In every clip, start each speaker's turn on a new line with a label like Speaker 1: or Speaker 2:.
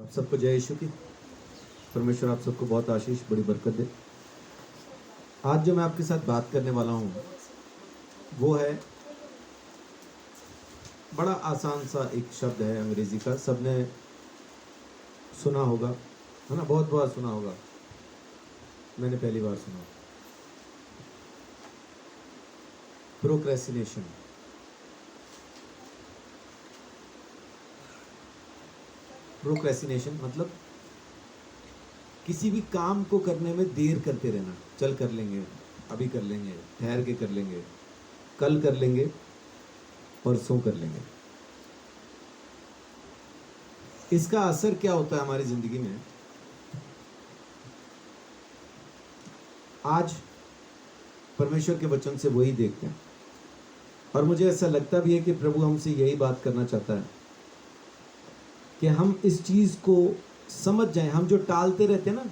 Speaker 1: आप सबको जय यीशु की। परमेश्वर आप सबको बहुत आशीष बड़ी बरकत दे। आज जो मैं आपके साथ बात करने वाला हूँ वो है बड़ा आसान सा एक शब्द है अंग्रेजी का, सबने सुना होगा, है ना, बहुत बार सुना होगा। मैंने पहली बार सुना। प्रोक्रेस्टिनेशन। प्रोक्रेस्टिनेशन मतलब किसी भी काम को करने में देर करते रहना। चल कर लेंगे, अभी कर लेंगे, ठहर के कर लेंगे, कल कर लेंगे, परसों कर लेंगे। इसका असर क्या होता है हमारी जिंदगी में? आज परमेश्वर के वचन से वही देखते हैं और मुझे ऐसा लगता भी है कि प्रभु हमसे यही बात करना चाहता है कि हम इस चीज को समझ जाएं। हम जो टालते रहते हैं ना,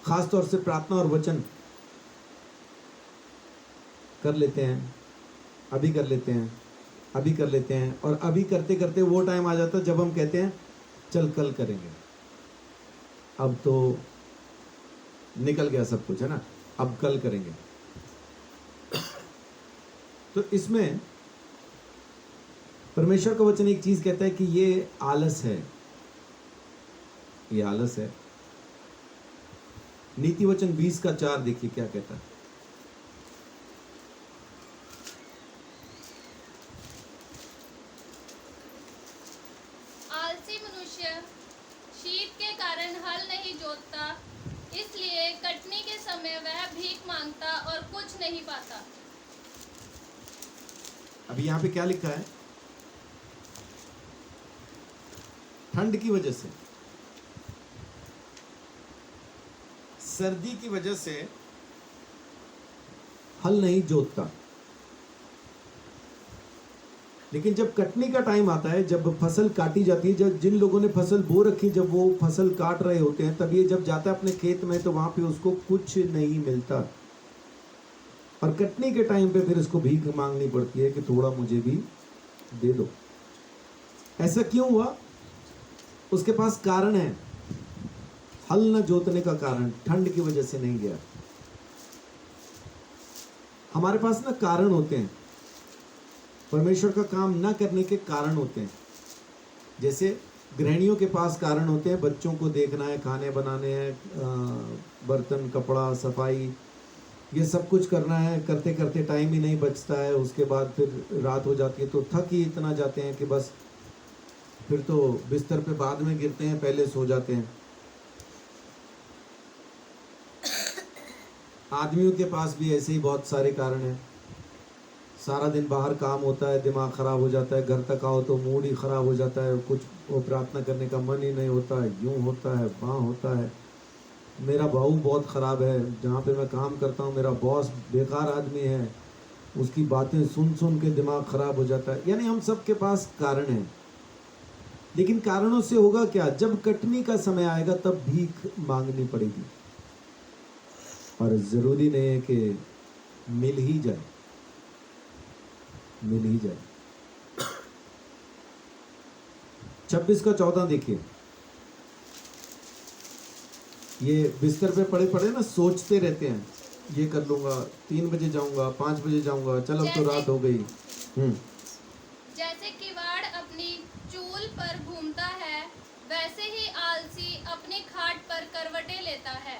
Speaker 1: खास तौर से प्रार्थना और वचन कर लेते हैं, अभी कर लेते हैं, अभी कर लेते हैं, और अभी करते करते वो टाइम आ जाता है जब हम कहते हैं चल कल करेंगे। अब तो निकल गया सब कुछ, है ना, अब कल करेंगे। तो इसमें परमेश्वर का वचन एक चीज कहता है कि ये आलस है, ये आलस है। नीति वचन 20:4 देखिए क्या कहता है।
Speaker 2: आलसी मनुष्य शीत के कारण हल नहीं जोतता, इसलिए कटनी के समय वह भीख मांगता और कुछ नहीं पाता।
Speaker 1: अभी यहाँ पे क्या लिखा है? ठंड की वजह से, सर्दी की वजह से हल नहीं जोतता, लेकिन जब कटने का टाइम आता है, जब फसल काटी जाती है, जब जिन लोगों ने फसल बो रखी, जब वो फसल काट रहे होते हैं, तब ये जब जाता है अपने खेत में तो वहां पे उसको कुछ नहीं मिलता, और कटने के टाइम पे फिर उसको भीख मांगनी पड़ती है कि थोड़ा मुझे भी दे दो। ऐसा क्यों हुआ? उसके पास कारण है। हल न जोतने का कारण ठंड की वजह से नहीं गया। हमारे पास ना कारण होते हैं, परमेश्वर का काम ना करने के कारण होते हैं। जैसे गृहिणियों के पास कारण होते हैं, बच्चों को देखना है, खाने बनाने हैं, बर्तन कपड़ा सफाई, ये सब कुछ करना है, करते करते टाइम ही नहीं बचता है। उसके बाद फिर रात हो जाती है तो थक ही इतना जाते हैं कि बस फिर तो बिस्तर पे बाद में गिरते हैं, पहले सो जाते हैं। आदमियों के पास भी ऐसे ही बहुत सारे कारण हैं। सारा दिन बाहर काम होता है, दिमाग खराब हो जाता है, घर तक आओ तो मूड ही खराब हो जाता है, कुछ वो प्रार्थना करने का मन ही नहीं होता है, यूं होता है, वहाँ होता है। मेरा भाऊ बहुत ख़राब है, जहाँ पे मैं काम करता हूँ मेरा बॉस बेकार आदमी है, उसकी बातें सुन सुन के दिमाग खराब हो जाता है। यानी हम सबके पास कारण हैं, लेकिन कारणों से होगा क्या? जब कटनी का समय आएगा तब भीख मांगनी पड़ेगी, और ज़रूरी नहीं है कि मिल ही जाए, मिल ही जाए। 26:14 देखिए। ये बिस्तर पे पड़े पड़े ना सोचते रहते हैं, ये कर लूंगा, 3 बजे जाऊंगा, 5 बजे जाऊंगा, चल अब तो रात हो गई।
Speaker 2: जैसे किवाड़ अपनी चूल पर घूमता है, वैसे ही आलसी अपनी खाट पर करवटें लेता है।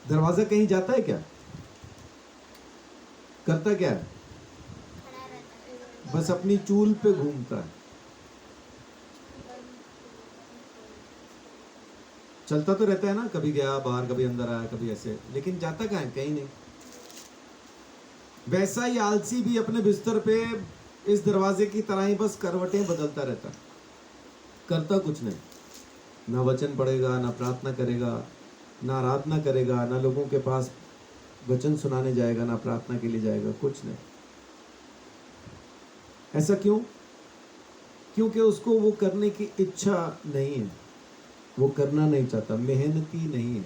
Speaker 1: दरवाजा कहीं जाता है क्या? करता क्या है? बस अपनी चूल पे घूमता है, चलता तो रहता है ना, कभी गया बाहर, कभी अंदर आया, कभी ऐसे, लेकिन जाता कहाँ है? कहीं नहीं। वैसा ही आलसी भी अपने बिस्तर पे इस दरवाजे की तरह ही बस करवटें बदलता रहता है, करता कुछ नहीं। ना वचन पढ़ेगा, ना प्रार्थना करेगा, ना आराधना करेगा, ना लोगों के पास वचन सुनाने जाएगा, ना प्रार्थना के लिए जाएगा, कुछ नहीं। ऐसा क्यों? क्योंकि उसको वो करने की इच्छा नहीं है, वो करना नहीं चाहता, मेहनती नहीं है।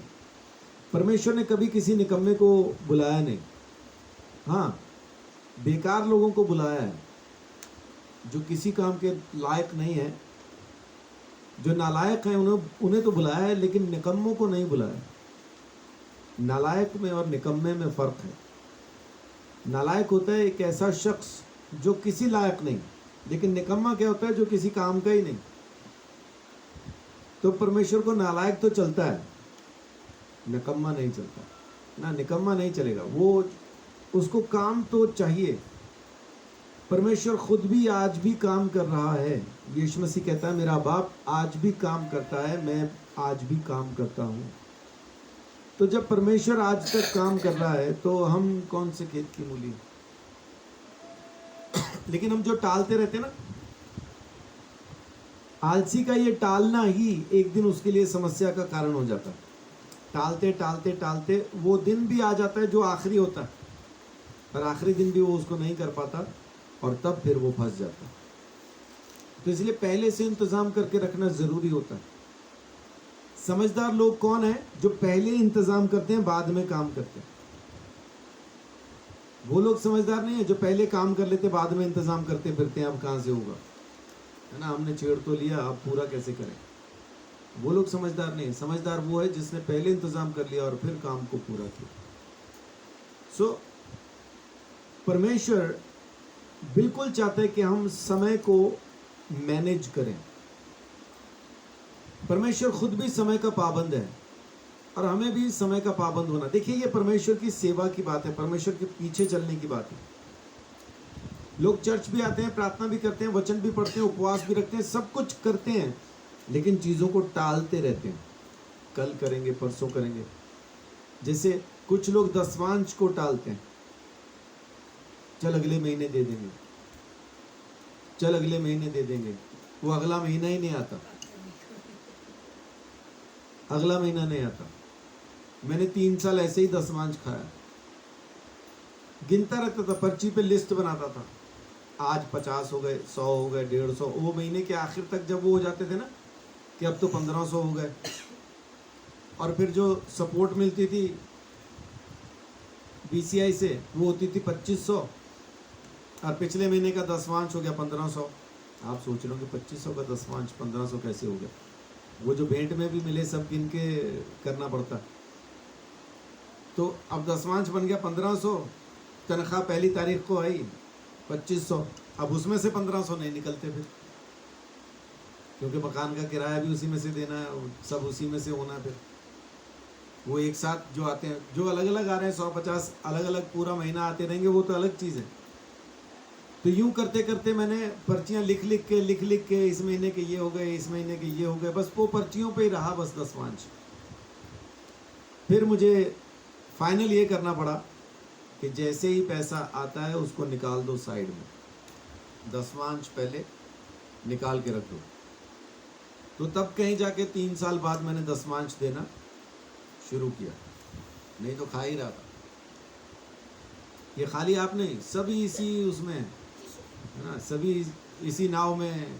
Speaker 1: परमेश्वर ने कभी किसी निकम्मे को बुलाया नहीं, हाँ बेकार लोगों को बुलाया है, जो किसी काम के लायक नहीं है, जो नालायक हैं उन्हें तो बुलाया है, लेकिन निकम्मों को नहीं बुलाया। नालायक में और निकम्मे में फर्क है। नालायक होता है एक ऐसा शख्स जो किसी लायक नहीं, लेकिन निकम्मा क्या होता है? जो किसी काम का ही नहीं। तो परमेश्वर को नालायक तो चलता है, निकम्मा नहीं चलता ना। निकम्मा नहीं चलेगा, वो उसको काम तो चाहिए। परमेश्वर खुद भी आज भी काम कर रहा है। यीशु मसीह कहता है मेरा बाप आज भी काम करता है, मैं आज भी काम करता हूँ। तो जब परमेश्वर आज तक काम कर रहा है तो हम कौन से खेत की मूली? लेकिन हम जो टालते रहते हैं ना, आलसी का ये टालना ही एक दिन उसके लिए समस्या का कारण हो जाता है। टालते टालते टालते वो दिन भी आ जाता है जो आखिरी होता है, पर आखिरी दिन भी वो उसको नहीं कर पाता और तब फिर वो फंस जाता है। तो इसलिए पहले से इंतजाम करके रखना जरूरी होता है। समझदार लोग कौन है? जो पहले इंतजाम करते हैं, बाद में काम करते हैं। वो लोग समझदार नहीं है जो पहले काम कर लेते, बाद में इंतजाम करते फिरते हैं अब कहां से होगा, है ना, हमने छेड़ तो लिया अब पूरा कैसे करें। वो लोग समझदार नहीं है। समझदार वो है जिसने पहले इंतजाम कर लिया और फिर काम को पूरा किया। सो परमेश्वर बिल्कुल चाहता है कि हम समय को मैनेज करें। परमेश्वर खुद भी समय का पाबंद है और हमें भी समय का पाबंद होना। देखिए, ये परमेश्वर की सेवा की बात है, परमेश्वर के पीछे चलने की बात है। लोग चर्च भी आते हैं, प्रार्थना भी करते हैं, वचन भी पढ़ते हैं, उपवास भी रखते हैं, सब कुछ करते हैं, लेकिन चीज़ों को टालते रहते हैं। कल करेंगे, परसों करेंगे। जैसे कुछ लोग दसवांश को टालते हैं, चल अगले महीने दे देंगे, चल अगले महीने दे देंगे। वो अगला महीना ही नहीं आता, अगला महीना नहीं आता। मैंने 3 साल ऐसे ही दसवांश खाया, गिनता रहता था, पर्ची पे लिस्ट बनाता था, आज 50 हो गए, 100 हो गए, 150। वो महीने के आखिर तक जब वो हो जाते थे ना कि अब तो 1500 हो गए, और फिर जो सपोर्ट मिलती थी बीसीआई से वो होती थी 2500, और पिछले महीने का दसवांश हो गया 1500। आप सोच रहे हो कि 2500 का दसवांश 1500 कैसे हो गया? वो जो भेंट में भी मिले सब गिन के करना पड़ता। तो अब दसवांश बन गया 1500, तनख्वाह पहली तारीख को आई 2500, अब उसमें से 1500 नहीं निकलते फिर, क्योंकि मकान का किराया भी उसी में से देना है, सब उसी में से होना है। फिर वो एक साथ जो आते हैं, जो अलग अलग आ रहे हैं 150 अलग अलग पूरा महीना आते रहेंगे, वो तो अलग चीज़ है। तो यूं करते करते मैंने पर्चियां लिख लिख के इस महीने के ये हो गए, इस महीने के ये हो गए, बस वो पर्चियों पे ही रहा बस दसवांश। फिर मुझे फाइनल ये करना पड़ा कि जैसे ही पैसा आता है उसको निकाल दो साइड में, दसवांश पहले निकाल के रख दो। तो तब कहीं जाके 3 साल बाद मैंने दसवांश देना शुरू किया, नहीं तो खा ही रहा था। ये खाली आप नहीं, सभी इसी उसमें है ना, सभी इसी नाव में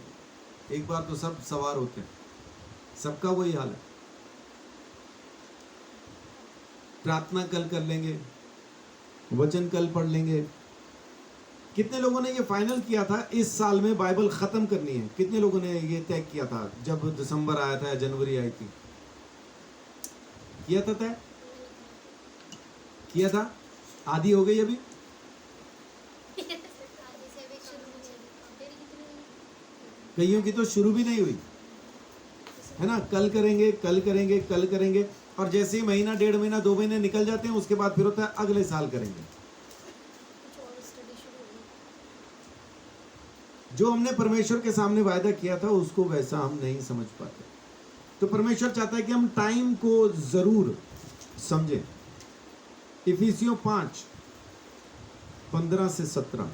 Speaker 1: एक बार तो सब सवार होते हैं, सबका वही हाल है। प्रार्थना कल कर लेंगे, वचन कल पढ़ लेंगे। कितने लोगों ने ये फाइनल किया था इस साल में बाइबल खत्म करनी है? कितने लोगों ने ये तय किया था जब दिसंबर आया था या जनवरी आई थी? किया था तय? किया था? आधी हो गई अभी? कईयों की तो शुरू भी नहीं हुई है ना। कल करेंगे, कल करेंगे, कल करेंगे, और जैसे ही महीना, 1.5 महीना, 2 महीने निकल जाते हैं, उसके बाद फिर होता है अगले साल करेंगे। जो हमने परमेश्वर के सामने वायदा किया था उसको वैसा हम नहीं समझ पाते। तो परमेश्वर चाहता है कि हम टाइम को जरूर समझें। इफिसियों 5:15 से 17।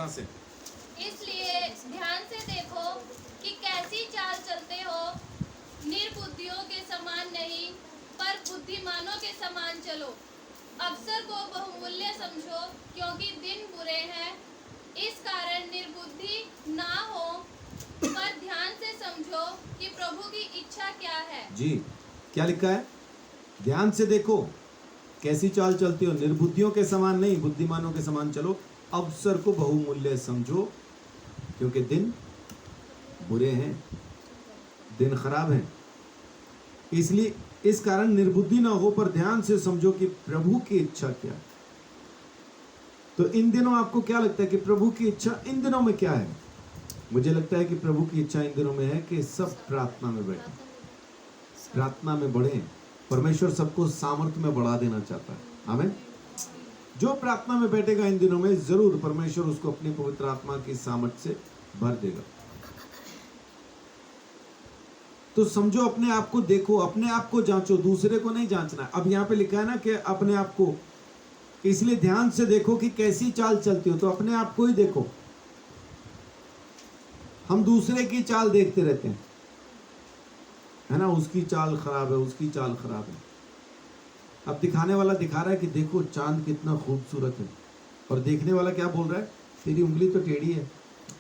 Speaker 1: से
Speaker 2: इसलिए ध्यान से देखो कि कैसी चाल चलते हो, निर्बुद्धियों के समान नहीं पर बुद्धिमानों के समान चलो। अवसर को बहुमूल्य समझो क्योंकि दिन बुरे हैं। इस कारण निर्बुद्धि ना हो पर ध्यान से समझो कि प्रभु की इच्छा क्या है।
Speaker 1: जी, क्या लिखा है? ध्यान से देखो कैसी चाल चलते हो, निर्बुद्धियों के समान नहीं, बुद्धिमानों के समान चलो। अवसर को बहुमूल्य समझो, क्योंकि दिन बुरे हैं, दिन खराब हैं। इसलिए इस कारण निर्बुद्धि ना हो, पर ध्यान से समझो कि प्रभु की इच्छा क्या है। तो इन दिनों आपको क्या लगता है कि प्रभु की इच्छा इन दिनों में क्या है? मुझे लगता है कि प्रभु की इच्छा इन दिनों में है कि सब प्रार्थना में बैठे, प्रार्थना में बढ़े। परमेश्वर सबको सामर्थ्य में बढ़ा देना चाहता है। आमीन। जो प्रार्थना में बैठेगा इन दिनों में, जरूर परमेश्वर उसको अपनी पवित्र आत्मा की सामर्थ्य से भर देगा। तो समझो, अपने आप को देखो, अपने आप को जांचो, दूसरे को नहीं जांचना। अब यहाँ पे लिखा है ना कि अपने आप को, इसलिए ध्यान से देखो कि कैसी चाल चलती हो। तो अपने आप को ही देखो। हम दूसरे की चाल देखते रहते हैं, है ना, उसकी चाल खराब है, उसकी चाल खराब है। अब दिखाने वाला दिखा रहा है कि देखो चांद कितना खूबसूरत है, और देखने वाला क्या बोल रहा है? तेरी उंगली तो टेढ़ी है।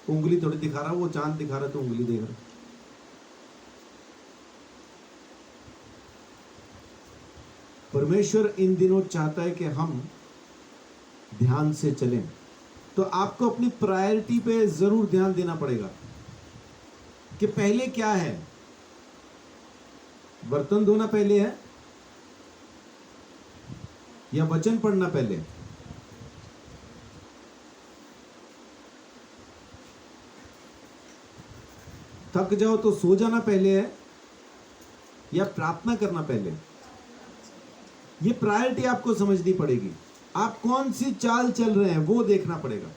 Speaker 1: उंगली थोड़ी दिखा रहा, वो चांद दिखा रहा तो उंगली देख रहा। परमेश्वर इन दिनों चाहता है कि हम ध्यान से चलें। तो आपको अपनी प्रायोरिटी पे जरूर ध्यान देना पड़ेगा कि पहले क्या है। बर्तन धोना पहले है या वचन पढ़ना पहले? थक जाओ तो सो जाना पहले है या प्रार्थना करना पहले? ये प्रायोरिटी आपको समझनी पड़ेगी। आप कौन सी चाल चल रहे हैं वो देखना पड़ेगा।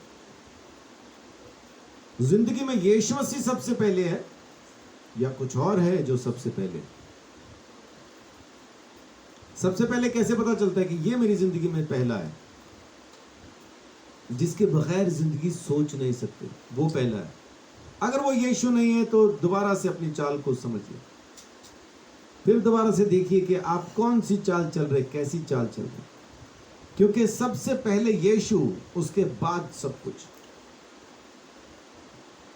Speaker 1: जिंदगी में यीशु मसीह सबसे पहले है या कुछ और है जो सबसे पहले? सबसे पहले कैसे पता चलता है कि ये मेरी जिंदगी में पहला है? जिसके बगैर जिंदगी सोच नहीं सकते, वो पहला है। अगर वो यीशु नहीं है तो दोबारा से अपनी चाल को समझिए, फिर दोबारा से देखिए कि आप कौन सी चाल चल रहे, कैसी चाल चल रही। क्योंकि सबसे पहले यीशु, उसके बाद सब कुछ।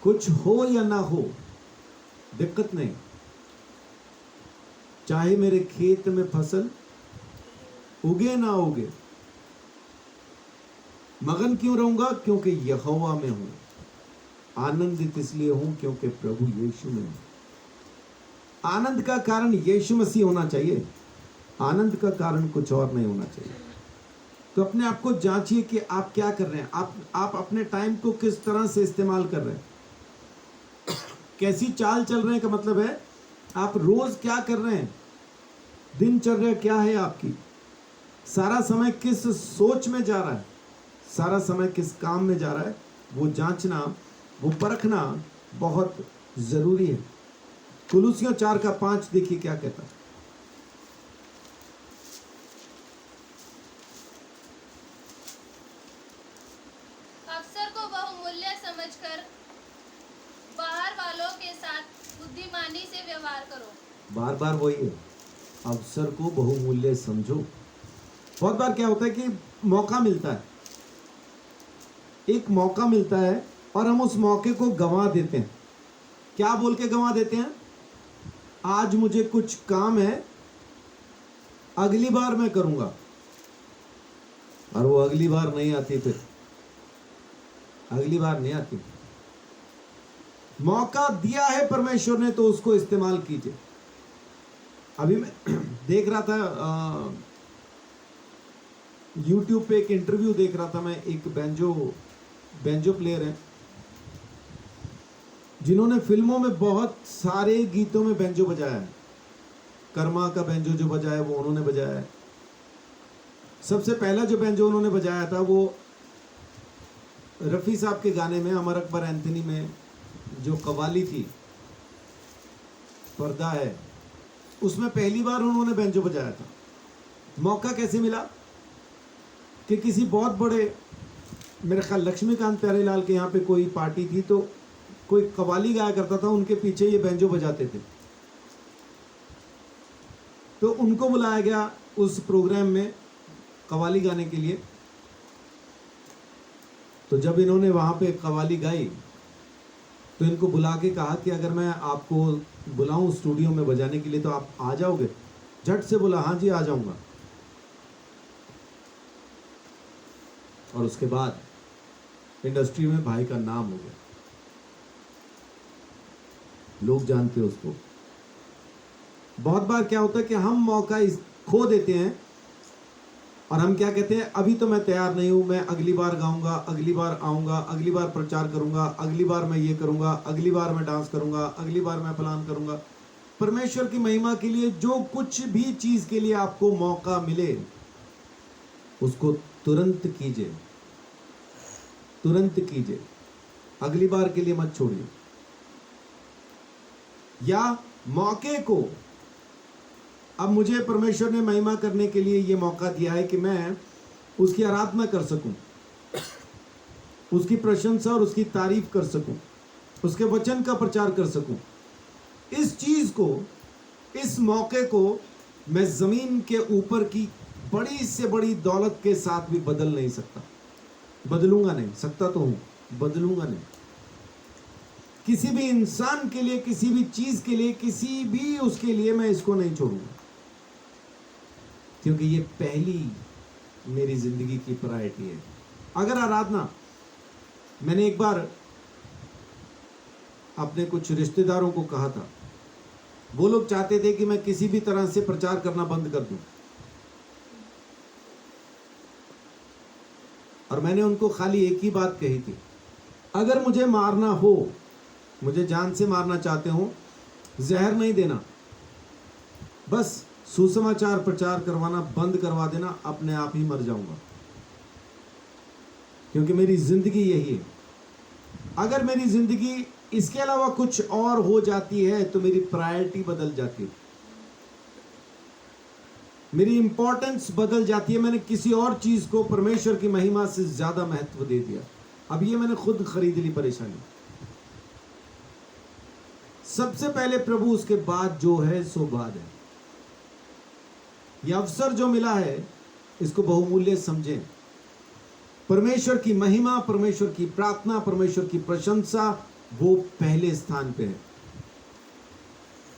Speaker 1: कुछ हो या ना हो दिक्कत नहीं, चाहे मेरे खेत में फसल उगे ना उगे, मगन क्यों रहूंगा? क्योंकि यहोवा में हूं। आनंदित इसलिए हूं क्योंकि प्रभु यीशु में हूं। आनंद का कारण यीशु मसीह होना चाहिए, आनंद का कारण कुछ और नहीं होना चाहिए। तो अपने आप को जांचिए कि आप क्या कर रहे हैं। आप अपने टाइम को किस तरह से इस्तेमाल कर रहे हैं, कैसी चाल चल रहे हैं का मतलब है आप रोज क्या कर रहे हैं, दिनचर्या क्या है आपकी, सारा समय किस सोच में जा रहा है, सारा समय किस काम में जा रहा है, वो जांचना, वो परखना बहुत जरूरी है। कुलुसियों 4:5 देखिए क्या कहता है।
Speaker 2: अवसर को बहुमूल्य समझकर बाहर वालों के साथ बुद्धिमानी से व्यवहार करो। बार
Speaker 1: बार वही है, अवसर को बहुमूल्य समझो। बहुत बार क्या होता है कि मौका मिलता है, एक मौका मिलता है और हम उस मौके को गंवा देते हैं। क्या बोल के गंवा देते हैं? आज मुझे कुछ काम है, अगली बार मैं करूंगा, और वो अगली बार नहीं आती, फिर अगली बार नहीं आती। मौका दिया है परमेश्वर ने तो उसको इस्तेमाल कीजिए। अभी मैं देख रहा था YouTube पे एक इंटरव्यू देख रहा था मैं, एक बेंजो प्लेयर है जिन्होंने फिल्मों में बहुत सारे गीतों में बेंजो बजाया है। कर्मा का बेंजो जो बजाया है वो उन्होंने बजाया है। सबसे पहला जो बेंजो उन्होंने बजाया था वो रफ़ी साहब के गाने में, अमर अकबर एंथनी में जो कवाली थी, पर्दा है, उसमें पहली बार उन्होंने बेंजो बजाया था। मौका कैसे मिला कि किसी बहुत बड़े, मेरे ख्याल लक्ष्मीकांत प्यारेलाल के यहाँ पे कोई पार्टी थी, तो कोई कवाली गाया करता था, उनके पीछे ये बेंजो बजाते थे, तो उनको बुलाया गया उस प्रोग्राम में कवाली गाने के लिए। तो जब इन्होंने वहाँ पे कवाली गाई तो इनको बुला के कहा कि अगर मैं आपको बुलाऊं स्टूडियो में बजाने के लिए तो आप आ जाओगे? झट से बोला हाँ जी आ जाऊंगा। और उसके बाद इंडस्ट्री में भाई का नाम हो गया, लोग जानते हैं उसको। बहुत बार क्या होता है कि हम मौका खो देते हैं और हम क्या कहते हैं, अभी तो मैं तैयार नहीं हूं, मैं अगली बार गाऊंगा, अगली बार आऊंगा, अगली बार प्रचार करूंगा, अगली बार मैं ये करूंगा, अगली बार मैं डांस करूंगा, अगली बार मैं प्लान करूंगा। परमेश्वर की महिमा के लिए जो कुछ भी चीज के लिए आपको मौका मिले उसको तुरंत कीजिए, तुरंत कीजिए, अगली बार के लिए मत छोड़िए। या मौके को, अब मुझे परमेश्वर ने महिमा करने के लिए यह मौका दिया है कि मैं उसकी आराधना कर सकूं, उसकी प्रशंसा और उसकी तारीफ कर सकूं, उसके वचन का प्रचार कर सकूं। इस चीज को, इस मौके को मैं जमीन के ऊपर की बड़ी से बड़ी दौलत के साथ भी बदल नहीं सकता, बदलूंगा नहीं, सकता तो हूं, बदलूंगा नहीं। किसी भी इंसान के लिए, किसी भी चीज के लिए, किसी भी उसके लिए मैं इसको नहीं छोड़ूंगा, क्योंकि ये पहली मेरी जिंदगी की प्रायोरिटी है। अगर आराधना, मैंने एक बार अपने कुछ रिश्तेदारों को कहा था, वो लोग चाहते थे कि मैं किसी भी तरह से प्रचार करना बंद कर दूं, और मैंने उनको खाली एक ही बात कही थी, अगर मुझे मारना हो, मुझे जान से मारना चाहते हो, जहर नहीं देना, बस सुसमाचार प्रचार करवाना बंद करवा देना, अपने आप ही मर जाऊंगा, क्योंकि मेरी जिंदगी यही है। अगर मेरी जिंदगी इसके अलावा कुछ और हो जाती है तो मेरी प्रायोरिटी बदल जाती है, मेरी इंपॉर्टेंस बदल जाती है। मैंने किसी और चीज को परमेश्वर की महिमा से ज्यादा महत्व दे दिया। अब ये मैंने खुद खरीद ली परेशानी। सबसे पहले प्रभु, उसके बाद जो है सो बाद है। यह अवसर जो मिला है इसको बहुमूल्य समझें। परमेश्वर की महिमा, परमेश्वर की प्रार्थना, परमेश्वर की प्रशंसा वो पहले स्थान पे है।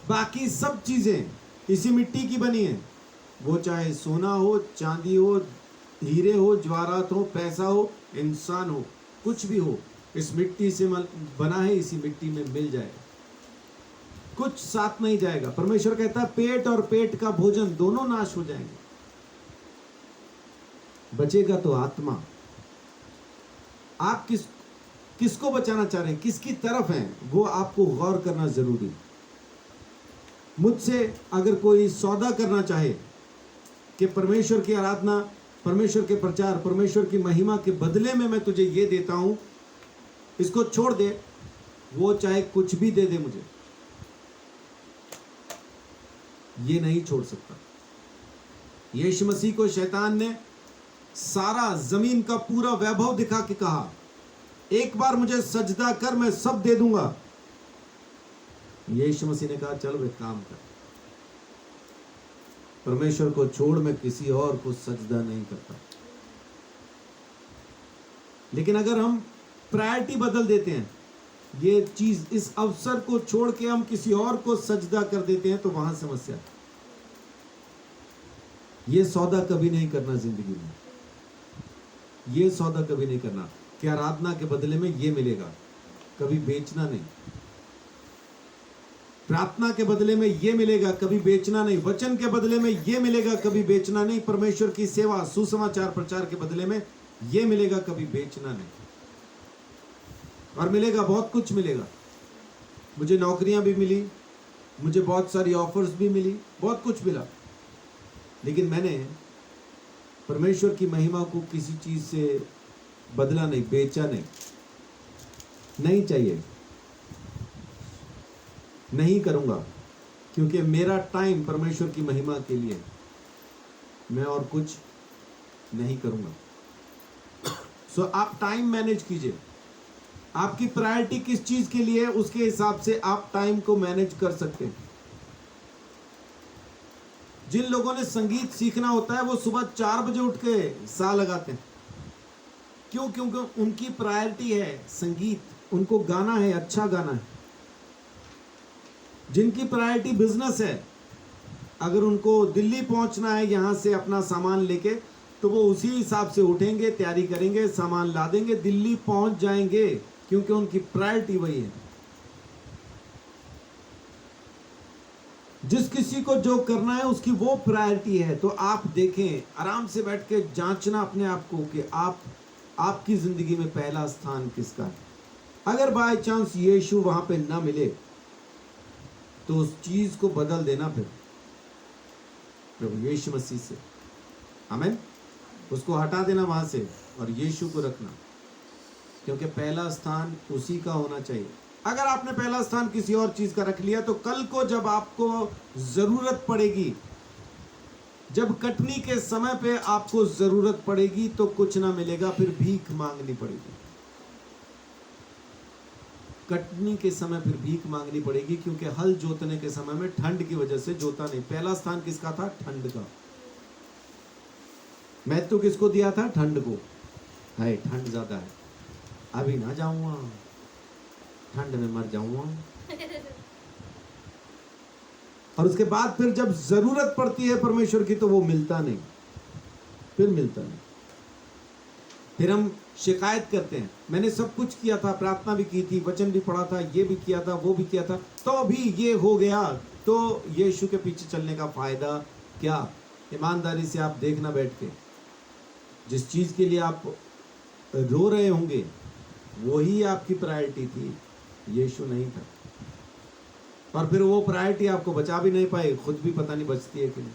Speaker 1: बाकी सब चीजें इसी मिट्टी की बनी है, वो चाहे सोना हो, चांदी हो, हीरे हो, जवाहरात हो, पैसा हो, इंसान हो, कुछ भी हो, इस मिट्टी से बना है, इसी मिट्टी में मिल जाएगा, कुछ साथ नहीं जाएगा। परमेश्वर कहता है पेट और पेट का भोजन दोनों नाश हो जाएंगे, बचेगा तो आत्मा। आप किसको बचाना चाह रहे हैं, किसकी तरफ हैं, वो आपको गौर करना जरूरी है। मुझसे अगर कोई सौदा करना चाहे कि परमेश्वर की आराधना, परमेश्वर के प्रचार, परमेश्वर की महिमा के बदले में मैं तुझे ये देता हूं, इसको छोड़ दे, वो चाहे कुछ भी दे दे मुझे, ये नहीं छोड़ सकता। यीशु मसीह को शैतान ने सारा जमीन का पूरा वैभव दिखा के कहा, एक बार मुझे सजदा कर, मैं सब दे दूंगा। यीशु मसीह ने कहा चल वे काम कर, परमेश्वर को छोड़ मैं किसी और को सजदा नहीं करता। लेकिन अगर हम प्रायोरिटी बदल देते हैं, ये चीज, इस अवसर को छोड़ के हम किसी और को सजदा कर देते हैं, तो वहां समस्या। ये सौदा कभी नहीं करना जिंदगी में, ये सौदा कभी नहीं करना कि आराधना के बदले में ये मिलेगा, कभी बेचना नहीं। प्रार्थना के बदले में ये मिलेगा, कभी बेचना नहीं। वचन के बदले में ये मिलेगा, कभी बेचना नहीं। परमेश्वर की सेवा, सुसमाचार प्रचार के बदले में ये मिलेगा, कभी बेचना नहीं। और मिलेगा, बहुत कुछ मिलेगा। मुझे नौकरियां भी मिली, मुझे बहुत सारी ऑफर्स भी मिली, बहुत कुछ मिला, लेकिन मैंने परमेश्वर की महिमा को किसी चीज से बदला नहीं, बेचा नहीं। नहीं चाहिए, नहीं करूंगा, क्योंकि मेरा टाइम परमेश्वर की महिमा के लिए, मैं और कुछ नहीं करूंगा। सो आप टाइम मैनेज कीजिए, आपकी प्रायोरिटी किस चीज के लिए है, उसके हिसाब से आप टाइम को मैनेज कर सकते हैं। जिन लोगों ने संगीत सीखना होता है वो सुबह 4 बजे उठ के सा लगाते हैं। क्यों? क्योंकि उनकी प्रायोरिटी है संगीत, उनको गाना है, अच्छा गाना है। जिनकी प्रायोरिटी बिजनेस है, अगर उनको दिल्ली पहुंचना है यहाँ से अपना सामान लेके, तो वो उसी हिसाब से उठेंगे, तैयारी करेंगे, सामान ला देंगे, दिल्ली पहुंच जाएंगे, क्योंकि उनकी प्रायोरिटी वही है। जिस किसी को जो करना है उसकी वो प्रायोरिटी है। तो आप देखें, आराम से बैठ के जांचना अपने आप को कि आपकी जिंदगी में पहला स्थान किसका है। अगर बाय चांस यीशु वहां पे ना मिले तो उस चीज को बदल देना फिर प्रभु यीशु मसीह से, आमीन, उसको हटा देना वहां से और यीशु को रखना, क्योंकि पहला स्थान उसी का होना चाहिए। अगर आपने पहला स्थान किसी और चीज का रख लिया तो कल को जब आपको जरूरत पड़ेगी, जब कटनी के समय पे आपको जरूरत पड़ेगी तो कुछ ना मिलेगा, फिर भीख मांगनी पड़ेगी। कटनी के समय फिर भीख मांगनी पड़ेगी, क्योंकि हल जोतने के समय में ठंड की वजह से जोता नहीं। पहला स्थान किसका था? ठंड का। महत्व किसको दिया था? ठंड को। हाय ठंड ज्यादा है, अभी ना जाऊंगा, ठंड में मर जाऊंगा। और उसके बाद फिर जब जरूरत पड़ती है परमेश्वर की तो वो मिलता नहीं, फिर मिलता नहीं। फिर हम शिकायत करते हैं, मैंने सब कुछ किया था, प्रार्थना भी की थी, वचन भी पढ़ा था, ये भी किया था, वो भी किया था, तो भी ये हो गया, तो यीशु के पीछे चलने का फायदा क्या? ईमानदारी से आप देखना बैठ के, जिस चीज के लिए आप रो रहे होंगे वही आपकी प्रायोरिटी थी, यीशु नहीं था। और फिर वो प्रायोरिटी आपको बचा भी नहीं पाए, खुद भी पता नहीं बचती है कि नहीं।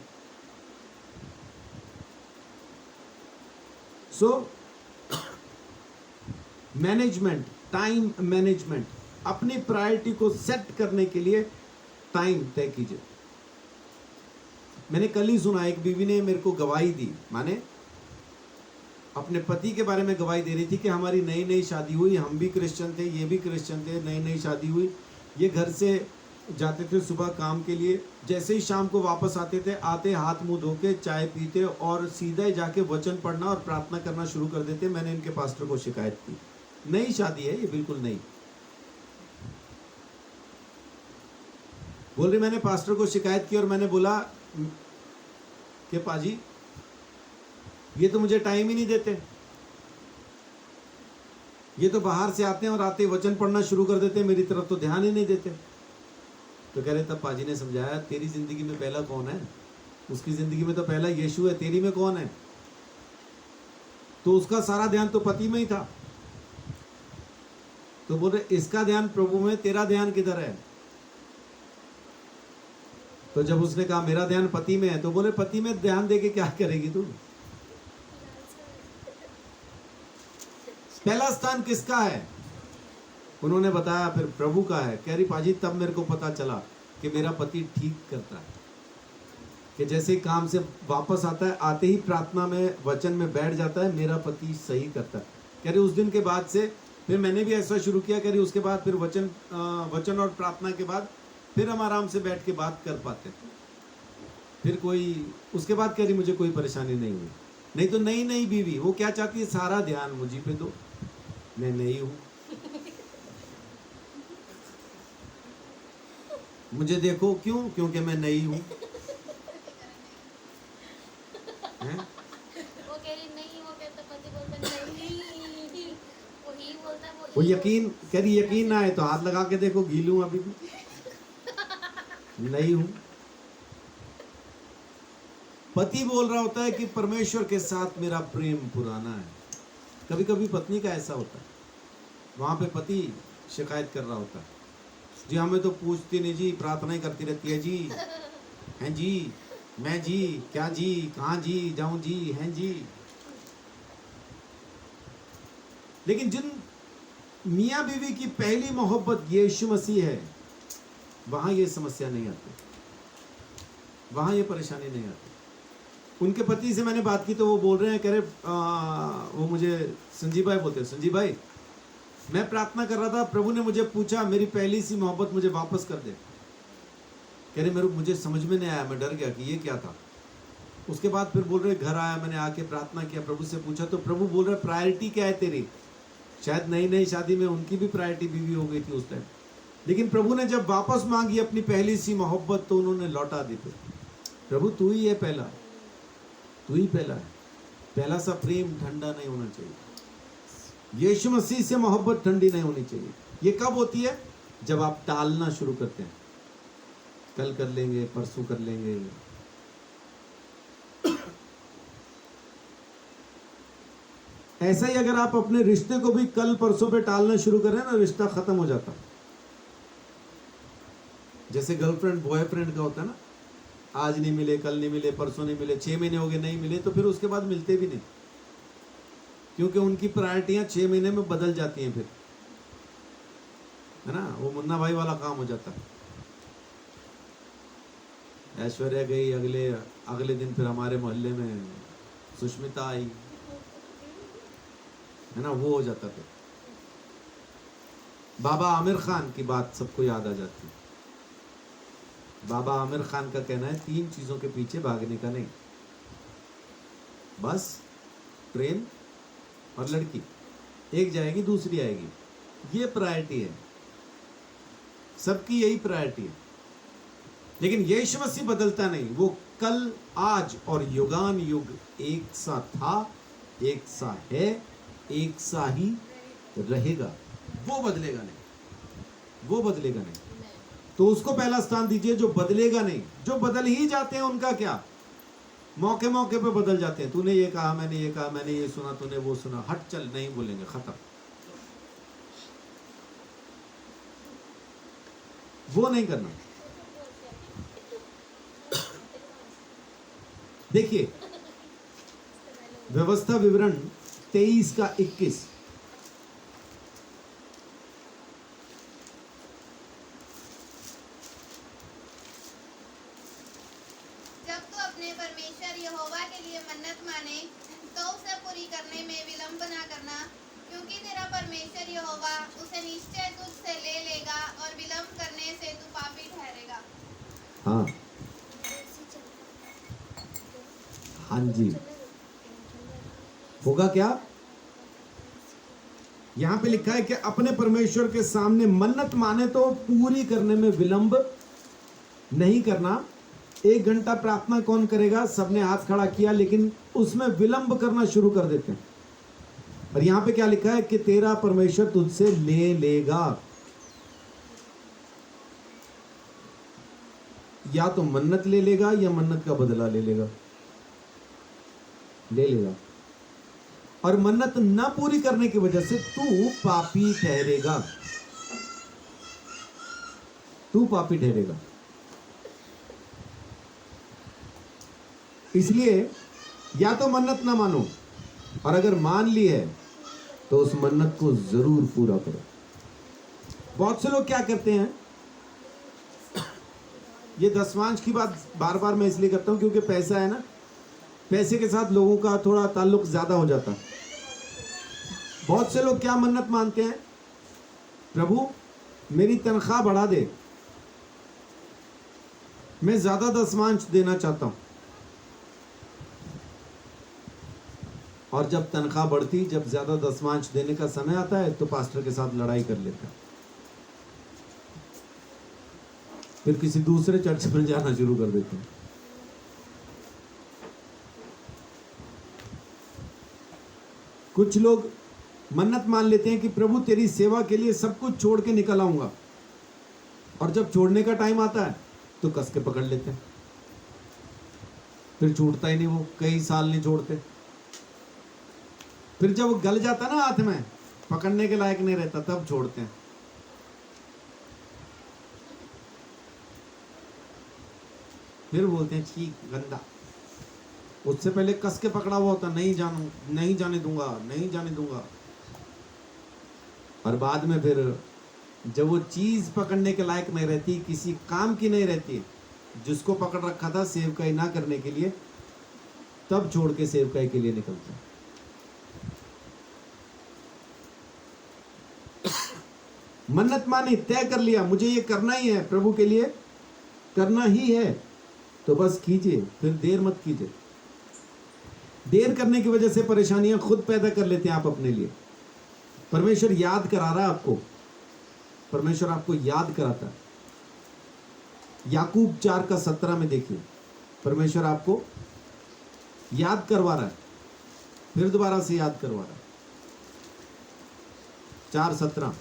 Speaker 1: सो मैनेजमेंट, टाइम मैनेजमेंट, अपनी प्रायोरिटी को सेट करने के लिए टाइम तय कीजिए। मैंने कल ही सुना, एक बीवी ने मेरे को गवाही दी, माने अपने पति के बारे में गवाही दे रही थी कि हमारी नई नई शादी हुई, हम भी क्रिश्चियन थे, ये भी क्रिश्चियन थे, नई नई शादी हुई, ये घर से जाते थे सुबह काम के लिए, जैसे ही शाम को वापस आते थे, आते हाथ मुंह धो के चाय पीते और सीधा ही जाके वचन पढ़ना और प्रार्थना करना शुरू कर देते। मैंने इनके पास्टर को शिकायत की, नई शादी है ये, बिल्कुल नई। बोल रही मैंने पास्टर को शिकायत की और मैंने बोला कि पाजी ये तो मुझे टाइम ही नहीं देते, ये तो बाहर से आते हैं और आते वचन पढ़ना शुरू कर देते हैं, मेरी तरफ तो ध्यान ही नहीं देते। तो कह रहे, तब पाजी ने समझाया, तेरी जिंदगी में पहला कौन है? उसकी जिंदगी में तो पहला यीशु है, तेरी में कौन है? तो उसका सारा ध्यान तो पति में ही था। तो बोल रहे इसका ध्यान प्रभु में, तेरा ध्यान किधर है? तो जब उसने कहा मेरा ध्यान पति में है, तो बोले पति में ध्यान देके क्या करेगी तू? पहला स्थान किसका है? उन्होंने बताया फिर प्रभु का है। कह रही पाजी तब मेरे को पता चला कि मेरा पति ठीक करता है, कि जैसे काम से वापस आता है, आते ही प्रार्थना में वचन में बैठ जाता है, मेरा पति सही करता है। कह रही उस दिन के बाद से फिर मैंने भी ऐसा शुरू किया। कह रही उसके बाद फिर वचन और प्रार्थना के बाद फिर हम आराम से बैठ के बात कर पाते, फिर कोई उसके बाद कह रही मुझे कोई परेशानी नहीं हुई। नहीं तो नई नई बीवी वो क्या चाहती है, सारा ध्यान मुझी पे दो, मैं नई हूं, मुझे देखो, क्यों? क्योंकि मैं नई हूं।
Speaker 2: वो कह रही नहीं, वो कहता पति बोलता नहीं, वही बोलता है
Speaker 1: वो यकीन, कह रही यकीन ना आए तो हाथ लगा के देखो, गीलू अभी भी नहीं हूं। पति बोल रहा होता है कि परमेश्वर के साथ मेरा प्रेम पुराना है। कभी कभी पत्नी का ऐसा होता है, वहां पे पति शिकायत कर रहा होता है, जी हमें तो पूछती नहीं जी, प्रार्थना ही करती रहती है जी, हैं जी, मैं जी, क्या जी, कहाँ जी, जाऊं जी, हैं जी। लेकिन जिन मियाँ बीवी की पहली मोहब्बत यीशु मसीह है, वहां ये समस्या नहीं आती, वहां ये परेशानी नहीं आती। उनके पति से मैंने बात की तो वो बोल रहे हैं, कह रहे वो मुझे संजीव भाई बोलते हैं, संजीव भाई मैं प्रार्थना कर रहा था, प्रभु ने मुझे पूछा मेरी पहली सी मोहब्बत मुझे वापस कर दे। कह रहे मुझे समझ में नहीं आया, मैं डर गया कि ये क्या था। उसके बाद फिर बोल रहे घर आया, मैंने आके प्रार्थना किया, प्रभु से पूछा तो प्रभु बोल रहे प्रायोरिटी क्या है तेरी? शायद नई नई शादी में उनकी भी प्रायोरिटी बीवी हो गई थी उस टाइम, लेकिन प्रभु ने जब वापस मांगी अपनी पहली सी मोहब्बत तो उन्होंने लौटा दी। फिर प्रभु तू ही है पहला, तू ही पहला है। पहला सा प्रेम ठंडा नहीं होना चाहिए। यीशु मसीह से मोहब्बत ठंडी नहीं होनी चाहिए। ये कब होती है? जब आप टालना शुरू करते हैं, कल कर लेंगे, परसों कर लेंगे। ऐसा ही अगर आप अपने रिश्ते को भी कल परसों पे टालना शुरू करें ना, रिश्ता खत्म हो जाता। जैसे गर्लफ्रेंड बॉयफ्रेंड का होता है ना, आज नहीं मिले, कल नहीं मिले, परसों नहीं मिले, 6 महीने हो गए नहीं मिले, तो फिर उसके बाद मिलते भी नहीं, क्योंकि उनकी प्रायोरिटियां 6 महीने में बदल जाती हैं फिर, है ना। वो मुन्ना भाई वाला काम हो जाता है। ऐश्वर्या गई, अगले दिन फिर हमारे मोहल्ले में सुष्मिता आई, है ना, वो हो जाता फिर। बाबा आमिर खान की बात सबको याद आ जाती है। बाबा आमिर खान का कहना है 3 चीजों के पीछे भागने का नहीं, बस ट्रेन और लड़की, एक जाएगी दूसरी आएगी, ये प्रायोरिटी है, सबकी यही प्रायोरिटी है। लेकिन यीशु मसीह बदलता नहीं, वो कल आज और युगान युग एक सा था, एक सा है, एक सा ही रहेगा। वो बदलेगा नहीं, वो बदलेगा नहीं। तो उसको पहला स्थान दीजिए, जो बदलेगा नहीं। जो बदल ही जाते हैं उनका क्या, मौके मौके पे बदल जाते हैं। तूने ये कहा, मैंने ये कहा, मैंने ये सुना, तूने वो सुना, हट चल, नहीं बोलेंगे, खत्म। वो नहीं करना। देखिए व्यवस्था विवरण 23 का 21,
Speaker 3: जब तू अपने परमेश्वर यहोवा के लिए मन्नत माने तो उसे पूरी करने में विलंब ना करना, क्योंकि तेरा परमेश्वर यहोवा उसे निश्चय तुझसे ले लेगा और विलंब करने से तू पापी ठहरेगा।
Speaker 1: हाँ हाँ जी, होगा क्या? यहां पे लिखा है कि अपने परमेश्वर के सामने मन्नत माने तो पूरी करने में विलंब नहीं करना। 1 घंटा प्रार्थना कौन करेगा? सबने हाथ खड़ा किया, लेकिन उसमें विलंब करना शुरू कर देते हैं। और यहां पे क्या लिखा है कि तेरा परमेश्वर तुझसे ले लेगा। या तो मन्नत ले लेगा या मन्नत का बदला ले लेगा, ले लेगा। और मन्नत ना पूरी करने की वजह से तू पापी ठहरेगा, तू पापी ठहरेगा। इसलिए या तो मन्नत ना मानो, और अगर मान ली है तो उस मन्नत को जरूर पूरा करो। बहुत से लोग क्या करते हैं, ये दशमांश की बात बार बार मैं इसलिए करता हूं क्योंकि पैसा है ना, पैसे के साथ लोगों का थोड़ा ताल्लुक ज्यादा हो जाता है। बहुत से लोग क्या मन्नत मानते हैं, प्रभु मेरी तनख्वाह बढ़ा दे, मैं ज्यादा दशमांश देना चाहता हूं। और जब तनख्वाह बढ़ती, जब ज्यादा दशमांश देने का समय आता है तो पास्टर के साथ लड़ाई कर लेता है, फिर किसी दूसरे चर्च में जाना शुरू कर देते हैं। कुछ लोग मन्नत मान लेते हैं कि प्रभु तेरी सेवा के लिए सब कुछ छोड़ के निकल आऊंगा, और जब छोड़ने का टाइम आता है तो कस के पकड़ लेते हैं, फिर छूटता ही नहीं, वो कई साल नहीं छोड़ते। फिर जब वो गल जाता ना हाथ में, पकड़ने के लायक नहीं रहता, तब छोड़ते हैं। फिर बोलते हैं छी गंदा, उससे पहले कस के पकड़ा हुआ होता, नहीं जाने दूंगा, नहीं जाने दूंगा। और बाद में फिर जब वो चीज पकड़ने के लायक नहीं रहती, किसी काम की नहीं रहती, जिसको पकड़ रखा था सेवकाई ना करने के लिए, तब छोड़ के सेवकाई के लिए निकलते हैं। मन्नत मानी, तय कर लिया, मुझे ये करना ही है, प्रभु के लिए करना ही है, तो बस कीजिए, फिर देर मत कीजिए। देर करने की वजह से परेशानियां खुद पैदा कर लेते हैं आप अपने लिए। परमेश्वर याद करा रहा है आपको, परमेश्वर आपको याद कराता है। याकूब 4 का 17 में देखिए, परमेश्वर आपको याद करवा रहा है, फिर दोबारा से याद करवा रहा है। 4:17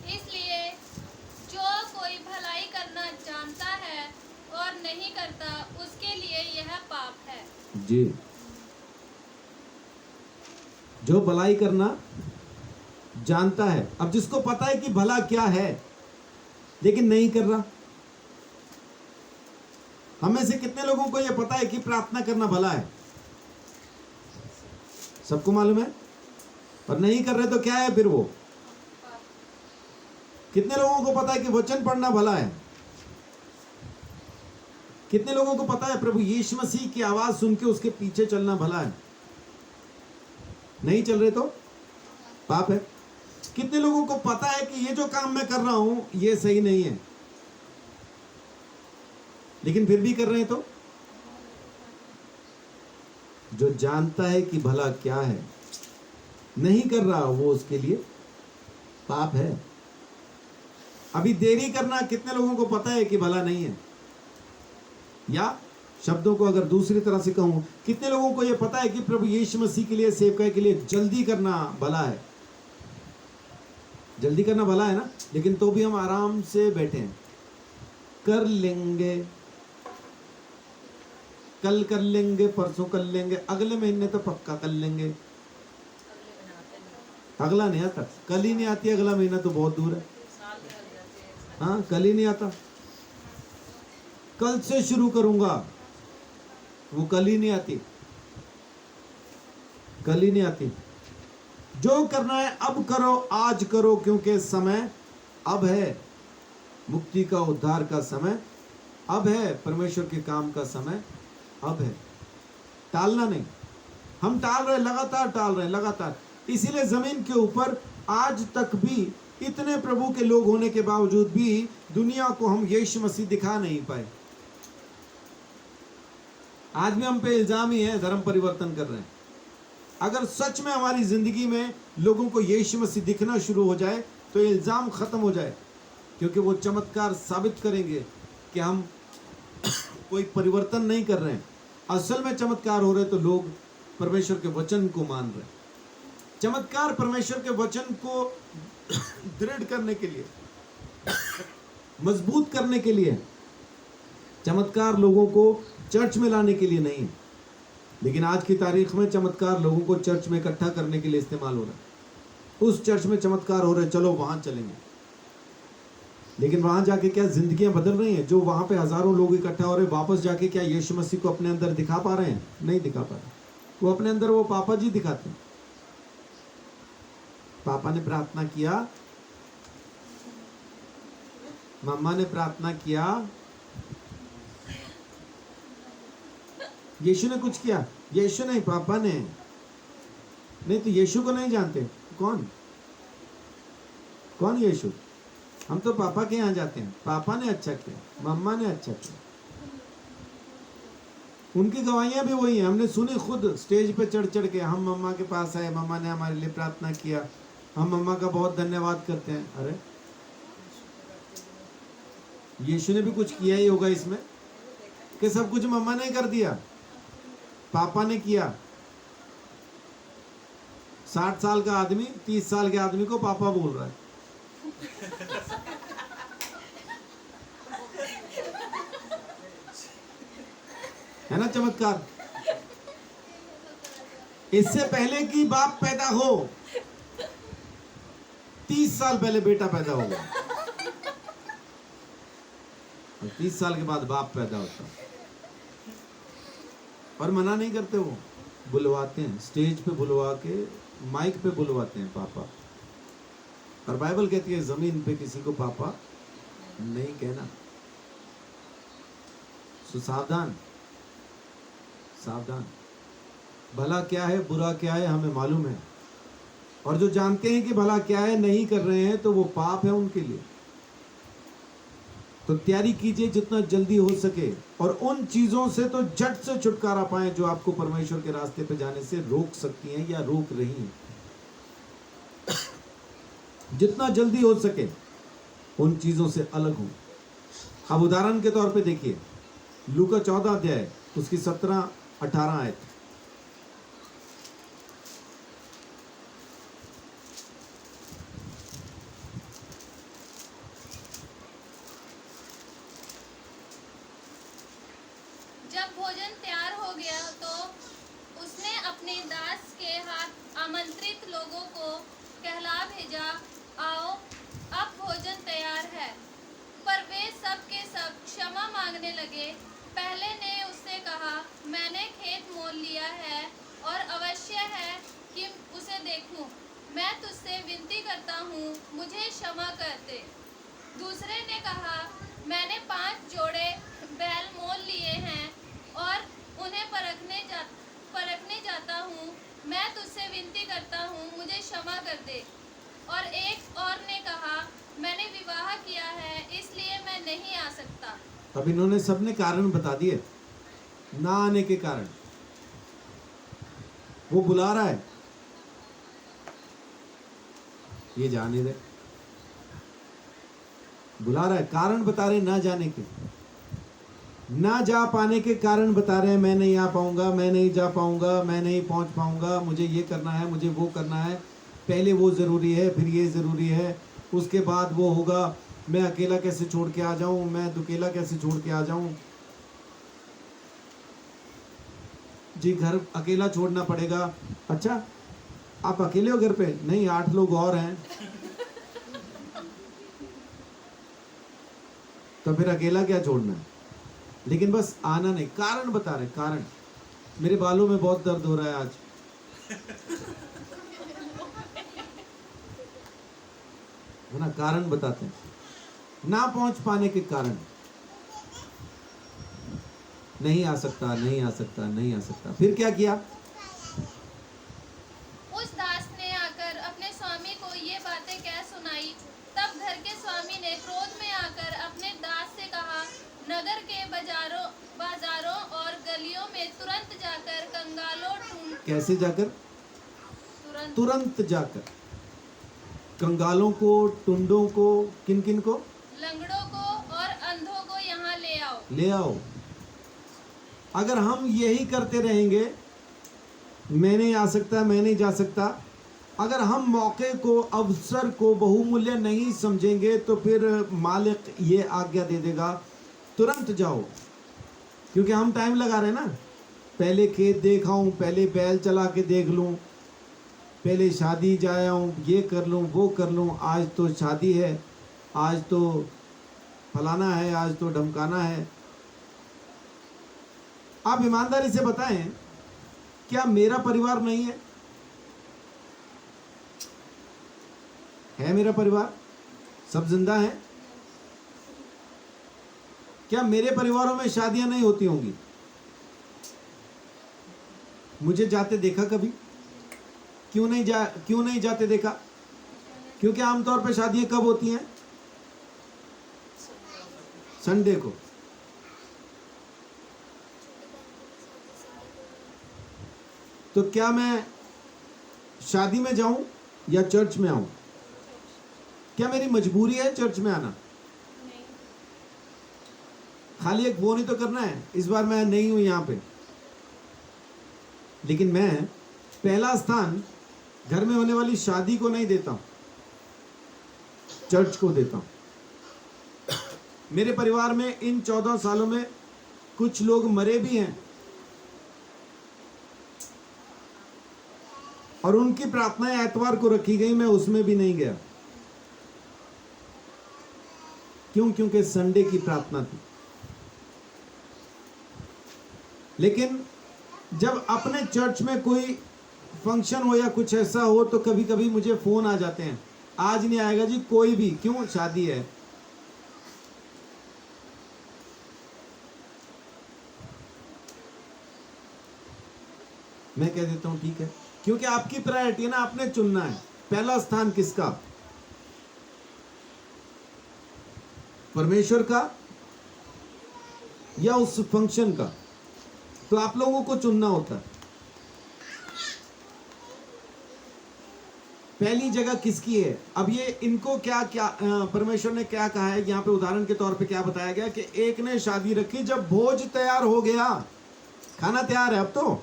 Speaker 2: इसलिए जो कोई भलाई करना जानता है और नहीं करता उसके लिए यह पाप है।
Speaker 1: जी, जो भलाई करना जानता है, अब जिसको पता है कि भला क्या है लेकिन नहीं कर रहा। हमें से कितने लोगों को यह पता है कि प्रार्थना करना भला है? सबको मालूम है, पर नहीं कर रहे तो क्या है फिर वो? कितने लोगों को पता है कि वचन पढ़ना भला है? कितने लोगों को पता है प्रभु यीशु मसीह की आवाज सुन के उसके पीछे चलना भला है? नहीं चल रहे तो पाप है। कितने लोगों को पता है कि ये जो काम मैं कर रहा हूं ये सही नहीं है, लेकिन फिर भी कर रहे हैं? तो जो जानता है कि भला क्या है, नहीं कर रहा, वो उसके लिए पाप है। अभी देरी करना कितने लोगों को पता है कि भला नहीं है? या शब्दों को अगर दूसरी तरह से कहूं, कितने लोगों को यह पता है कि प्रभु यीशु मसीह के लिए, सेवकाई के लिए जल्दी करना भला है? जल्दी करना भला है ना, लेकिन तो भी हम आराम से बैठे हैं। कर लेंगे, कल कर लेंगे, परसों कर लेंगे, अगले महीने तो पक्का कर लेंगे। अगला नहीं आता, कल ही नहीं आती, अगला महीना तो बहुत दूर है। हाँ, कल ही नहीं आता, कल से शुरू करूंगा, वो कल ही नहीं आती, कल ही नहीं आती। जो करना है अब करो, आज करो, क्योंकि समय अब है। मुक्ति का, उद्धार का समय अब है। परमेश्वर के काम का समय अब है। टालना नहीं। हम टाल रहे, लगातार टाल रहे, लगातार। इसीलिए जमीन के ऊपर आज तक भी इतने प्रभु के लोग होने के बावजूद भी दुनिया को हम यीशु मसीह दिखा नहीं पाए। आज भी हम पे इल्जाम ही है, धर्म परिवर्तन कर रहे हैं। अगर सच में हमारी जिंदगी में लोगों को यीशु मसीह दिखना शुरू हो जाए तो इल्जाम खत्म हो जाए, क्योंकि वो चमत्कार साबित करेंगे कि हम कोई परिवर्तन नहीं कर रहे हैं। असल में चमत्कार हो रहे तो लोग परमेश्वर के वचन को मान रहे हैं। चमत्कार परमेश्वर के वचन को दृढ़ करने के लिए, मजबूत करने के लिए। चमत्कार लोगों को चर्च में लाने के लिए नहीं। लेकिन आज की तारीख में चमत्कार लोगों को चर्च में इकट्ठा करने के लिए इस्तेमाल हो रहा है। उस चर्च में चमत्कार हो रहे, चलो वहां चलेंगे। लेकिन वहां जाके क्या जिंदगियां बदल रही हैं? जो वहां पे हजारों लोग इकट्ठा हो रहे, वापस जाके क्या यीशु मसीह को अपने अंदर दिखा पा रहे हैं? नहीं दिखा पा रहे। वो अपने अंदर वो पापा जी दिखाते हैं। पापा ने प्रार्थना किया, मम्मा ने प्रार्थना किया, यीशु ने कुछ किया? यीशु नहीं, पापा ने। नहीं तो यीशु को नहीं जानते। कौन कौन यीशु? हम तो पापा के यहाँ जाते हैं। पापा ने अच्छा किया, मम्मा ने अच्छा किया। उनकी गवाहियां भी वही हैं, हमने सुनी खुद स्टेज पे चढ़ चढ़ के। हम मम्मा के पास आए, मम्मा ने हमारे लिए प्रार्थना किया, हम मम्मा का बहुत धन्यवाद करते हैं। अरे यीशु ने भी कुछ किया ही होगा इसमें, कि सब कुछ मम्मा ने कर दिया, पापा ने किया। 60 साल का आदमी 30 साल के आदमी को पापा बोल रहा है। है ना चमत्कार? इससे पहले कि बाप पैदा हो, 30 साल पहले बेटा पैदा होगा, और 30 साल के बाद बाप पैदा होता। और मना नहीं करते, वो बुलवाते हैं, स्टेज पे बुलवा के, माइक पे बुलवाते हैं पापा। और बाइबल कहती है जमीन पे किसी को पापा नहीं कहना। सो सावधान, सावधान। भला क्या है, बुरा क्या है, हमें मालूम है। और जो जानते हैं कि भला क्या है, नहीं कर रहे हैं, तो वो पाप है उनके लिए। तो तैयारी कीजिए जितना जल्दी हो सके, और उन चीजों से तो झट से छुटकारा पाएं जो आपको परमेश्वर के रास्ते पे जाने से रोक सकती हैं या रोक रही हैं। जितना जल्दी हो सके उन चीजों से अलग हो। अब उदाहरण के तौर पे देखिए, लूका 14 अध्याय उसकी 17-18 आयत।
Speaker 2: जब भोजन तैयार हो गया तो उसने अपने दास के हाथ आमंत्रित लोगों को कहला भेजा, आओ अब भोजन तैयार है। पर वे सब के सब क्षमा मांगने लगे। पहले ने उससे कहा, मैंने खेत मोल लिया है और अवश्य है कि उसे देखूं। मैं तुझसे विनती करता हूँ, मुझे क्षमा कर दे। दूसरे ने कहा, मैंने 5 जोड़े बैल मोल लिए हैं और उन्हें परखने जाता हूँ। मैं तुझसे विनती करता हूँ, मुझे क्षमा कर दे। और एक और ने कहा, मैंने विवाह किया है, इसलिए मैं नहीं आ सकता।
Speaker 1: अब इन्होंने सबने कारण बता दिए ना आने के कारण। वो बुला रहा है, ये जाने दे, बुला रहा है, कारण बता रहे ना जाने के, ना जा पाने के कारण बता रहे हैं। मैं नहीं आ पाऊंगा, मैं नहीं जा पाऊंगा, मैं नहीं पहुंच पाऊंगा, मुझे ये करना है, मुझे वो करना है, पहले वो ज़रूरी है, फिर ये ज़रूरी है, उसके बाद वो होगा। मैं अकेला कैसे छोड़ के आ जाऊं, मैं दुकेला कैसे छोड़ के आ जाऊं। जी घर अकेला छोड़ना पड़ेगा। अच्छा आप अकेले हो घर पे? नहीं 8 लोग और हैं। तो फिर अकेला क्या छोड़ना है? लेकिन बस आना नहीं, कारण बता रहे, कारण। मेरे बालों में बहुत दर्द हो रहा है आज। है ना, कारण बताते हैं, ना पहुंच पाने के कारण। नहीं आ सकता, नहीं आ सकता, नहीं आ सकता। फिर क्या किया?
Speaker 2: उस दास ने आकर अपने स्वामी को ये बातें कह सुनाई। तब घर के स्वामी ने क्रोध में आकर अपने दास से कहा, नगर के बाजारों और गलियों में तुरंत जाकर कंगालों ढूंढ।
Speaker 1: कैसे जाकर?
Speaker 2: तुरंत
Speaker 1: तुरंत जाकर कंगालों को, टुंडों को, किन किन को?
Speaker 2: लंगड़ों को और अंधों को यहाँ ले आओ।
Speaker 1: ले आओ। अगर हम यही करते रहेंगे, मैं नहीं आ सकता, मैं नहीं जा सकता, अगर हम मौके को, अवसर को बहुमूल्य नहीं समझेंगे, तो फिर मालिक ये आज्ञा दे देगा, तुरंत जाओ। क्योंकि हम टाइम लगा रहे हैं ना, पहले खेत देख आऊं, पहले बैल चला के देख लूं, पहले शादी जाया हूँ, ये कर लूँ, वो कर लूँ, आज तो शादी है, आज तो फलाना है, आज तो ढमकाना है। आप ईमानदारी से बताएं, क्या मेरा परिवार नहीं है? है मेरा परिवार? सब जिंदा हैं? क्या मेरे परिवारों में शादियां नहीं होती होंगी? मुझे जाते देखा कभी? क्यों नहीं जाते देखा? क्योंकि आमतौर पर शादियां कब होती हैं? संडे को। तो क्या मैं शादी में जाऊं या चर्च में आऊं? क्या मेरी मजबूरी है चर्च में आना? खाली एक वो नहीं तो करना है, इस बार मैं नहीं हूं यहां पे। लेकिन मैं पहला स्थान घर में होने वाली शादी को नहीं देता हूं, चर्च को देता हूं। मेरे परिवार में इन 14 सालों में कुछ लोग मरे भी हैं और उनकी प्रार्थनाएं एतवार को रखी गई, मैं उसमें भी नहीं गया। क्यों? क्योंकि संडे की प्रार्थना थी। लेकिन जब अपने चर्च में कोई फंक्शन हो या कुछ ऐसा हो तो कभी कभी मुझे फोन आ जाते हैं, आज नहीं आएगा जी कोई भी। क्यों? शादी है। मैं कह देता हूं ठीक है, क्योंकि आपकी प्रायोरिटी है ना, आपने चुनना है पहला स्थान किसका, परमेश्वर का या उस फंक्शन का। तो आप लोगों को चुनना होता है। पहली जगह किसकी है? अब ये इनको क्या क्या परमेश्वर ने क्या कहा है यहाँ पे? उदाहरण के तौर पे क्या बताया गया कि एक ने शादी रखी, जब भोज तैयार हो गया, खाना तैयार है अब तो,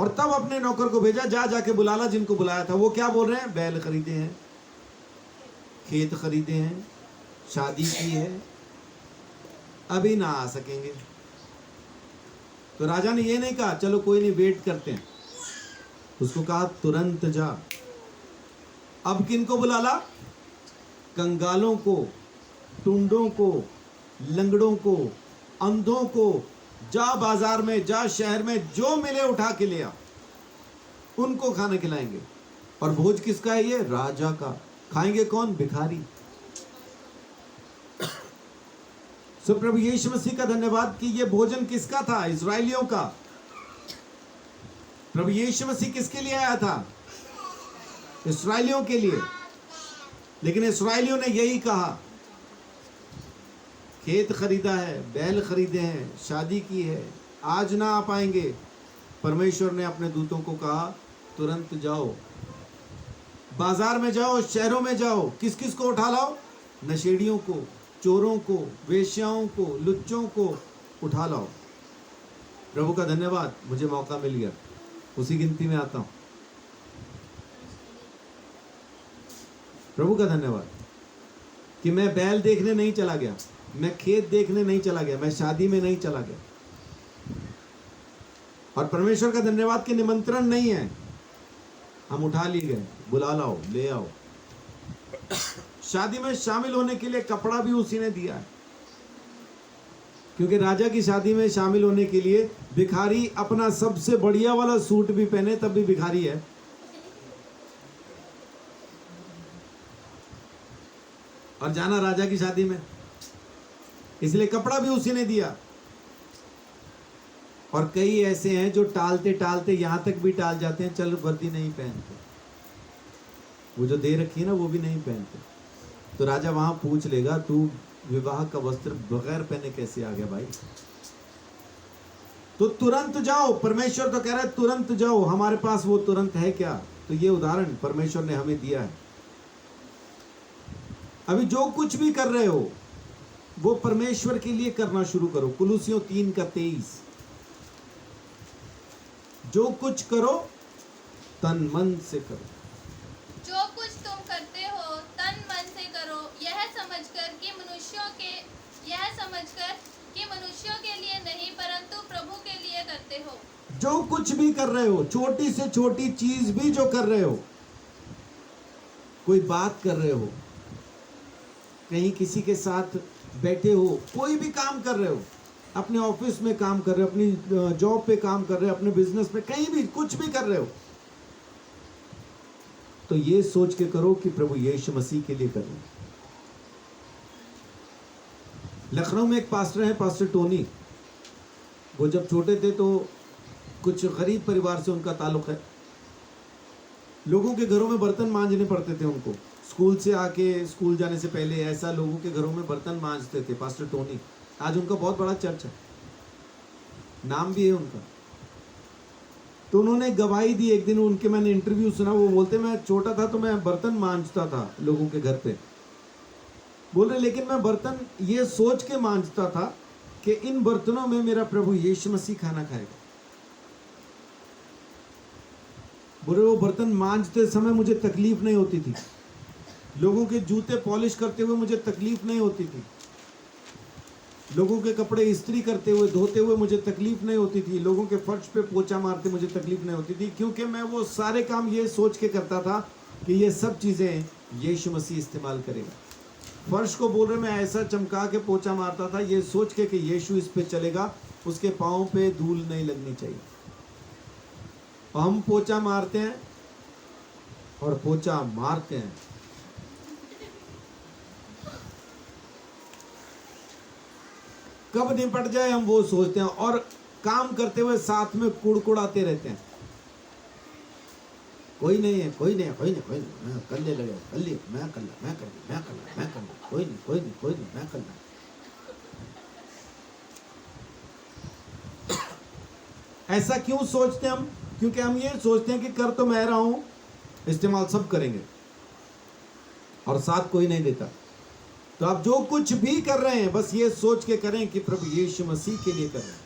Speaker 1: और तब अपने नौकर को भेजा, जा जाके बुला ला जिनको बुलाया था। वो क्या बोल रहे हैं? बैल खरीदे हैं, खेत खरीदे हैं, शादी की है, अभी ना आ सकेंगे। तो राजा ने ये नहीं कहा चलो कोई नहीं वेट करते हैं, उसको कहा तुरंत जा। अब किनको बुला ला? कंगालों को, टुंडों को, लंगड़ों को, अंधों को, जा बाजार में, जा शहर में, जो मिले उठा के ले आ, उनको खाना खिलाएंगे। और भोज किसका है? ये राजा का। खाएंगे कौन? भिखारी। सो प्रभु यीशु मसीह का धन्यवाद कि ये भोजन किसका था? इस्राएलियों का। प्रभु यीशु मसीह किसके लिए आया था? इस्राएलियों के लिए। लेकिन इस्राएलियों ने यही कहा, खेत खरीदा है, बैल खरीदे हैं, शादी की है, आज ना आ पाएंगे। परमेश्वर ने अपने दूतों को कहा तुरंत जाओ, बाजार में जाओ, शहरों में जाओ, किस किस को उठा लाओ? नशेड़ियों को, चोरों को, वेश्याओं को, लुच्चों को उठा लाओ। प्रभु का धन्यवाद, मुझे मौका मिल गया, उसी गिनती में आता हूं। प्रभु का धन्यवाद कि मैं बैल देखने नहीं चला गया, मैं खेत देखने नहीं चला गया, मैं शादी में नहीं चला गया। और परमेश्वर का धन्यवाद कि निमंत्रण नहीं है, हम उठा लिए गए, बुला लाओ, ले आओ। शादी में शामिल होने के लिए कपड़ा भी उसी ने दिया है, क्योंकि राजा की शादी में शामिल होने के लिए भिखारी अपना सबसे बढ़िया वाला सूट भी पहने तब भी भिखारी है। और जाना राजा की शादी में, इसलिए कपड़ा भी उसी ने दिया। और कई ऐसे हैं जो टालते टालते यहां तक भी टाल जाते हैं, चल वर्दी नहीं पहनते, वो जो दे रखी है ना वो भी नहीं पहनते। तो राजा वहां पूछ लेगा तू विवाह का वस्त्र बगैर पहने कैसे आ गया भाई? तो तुरंत जाओ, परमेश्वर तो कह रहा है तुरंत जाओ। हमारे पास वो तुरंत है क्या? तो ये उदाहरण परमेश्वर ने हमें दिया है। अभी जो कुछ भी कर रहे हो वो परमेश्वर के लिए करना शुरू करो। कुलुसियों 3:23, जो कुछ करो तन मन से करो।
Speaker 2: जो कुछ तुम करते हो तन मन से करो, यह समझकर कि मनुष्यों के लिए नहीं परंतु प्रभु के लिए करते हो।
Speaker 1: जो कुछ भी कर रहे हो, छोटी से छोटी चीज भी जो कर रहे हो, कोई बात कर रहे हो, कहीं किसी के साथ बैठे हो, कोई भी काम कर रहे हो, अपने ऑफिस में काम कर रहे हो, अपनी जॉब पे काम कर रहे हो, अपने बिजनेस में, कहीं भी कुछ भी कर रहे हो, तो ये सोच के करो कि प्रभु यीशु मसीह के लिए करो। लखनऊ में एक पास्टर है, पास्टर टोनी। वो जब छोटे थे तो कुछ गरीब परिवार से उनका ताल्लुक है। लोगों के घरों में बर्तन मांजने पड़ते थे उनको, स्कूल से आके, स्कूल जाने से पहले ऐसा लोगों के घरों में बर्तन मांजते थे पास्टर टोनी। आज उनका बहुत बड़ा चर्च है, नाम भी है उनका। तो उन्होंने गवाही दी, एक दिन उनके मैंने इंटरव्यू सुना, वो बोलते मैं छोटा था तो मैं बर्तन मांजता था लोगों के घर पे। बोल रहे लेकिन मैं बर्तन ये सोच के मांजता था कि इन बर्तनों में मेरा प्रभु यीशु मसीह खाना खाएगा। बोले वो बर्तन मांजते समय मुझे तकलीफ नहीं होती थी, लोगों के जूते पॉलिश करते हुए मुझे तकलीफ नहीं होती थी, लोगों के कपड़े इस्त्री करते हुए, धोते हुए मुझे तकलीफ नहीं होती थी, लोगों के फर्श पे पोछा मारते मुझे तकलीफ नहीं होती थी, क्योंकि मैं वो सारे काम ये सोच के करता था कि ये सब चीज़ें यीशु मसीह इस्तेमाल करेगा। फर्श को बोल रहे मैं ऐसा चमका के पोछा मारता था ये सोच के कि यीशु इस पे चलेगा, उसके पाँव पे धूल नहीं लगनी चाहिए। और हम पोछा मारते हैं और पोछा मारते हैं, कब निपट जाए हम वो सोचते हैं, और काम करते हुए साथ में कुड़कुड़ाते रहते हैं, कोई नहीं है, कोई नहीं, कोई नहीं, कोई नहीं, मैं कर ले लगे, कर लिया, मैं कर ला, मैं कर ला, मैं कर ला, मैं कर ला, कोई नहीं, कोई नहीं, कोई नहीं, मैं कर ला। ऐसा क्यों सोचते हैं हम? क्योंकि हम ये सोचते हैं कि कर तो मैं रहा हूं, इस्तेमाल सब करेंगे और साथ कोई नहीं देता। तो आप जो कुछ भी कर रहे हैं बस ये सोच के करें कि प्रभु यीशु मसीह के लिए कर रहे हैं।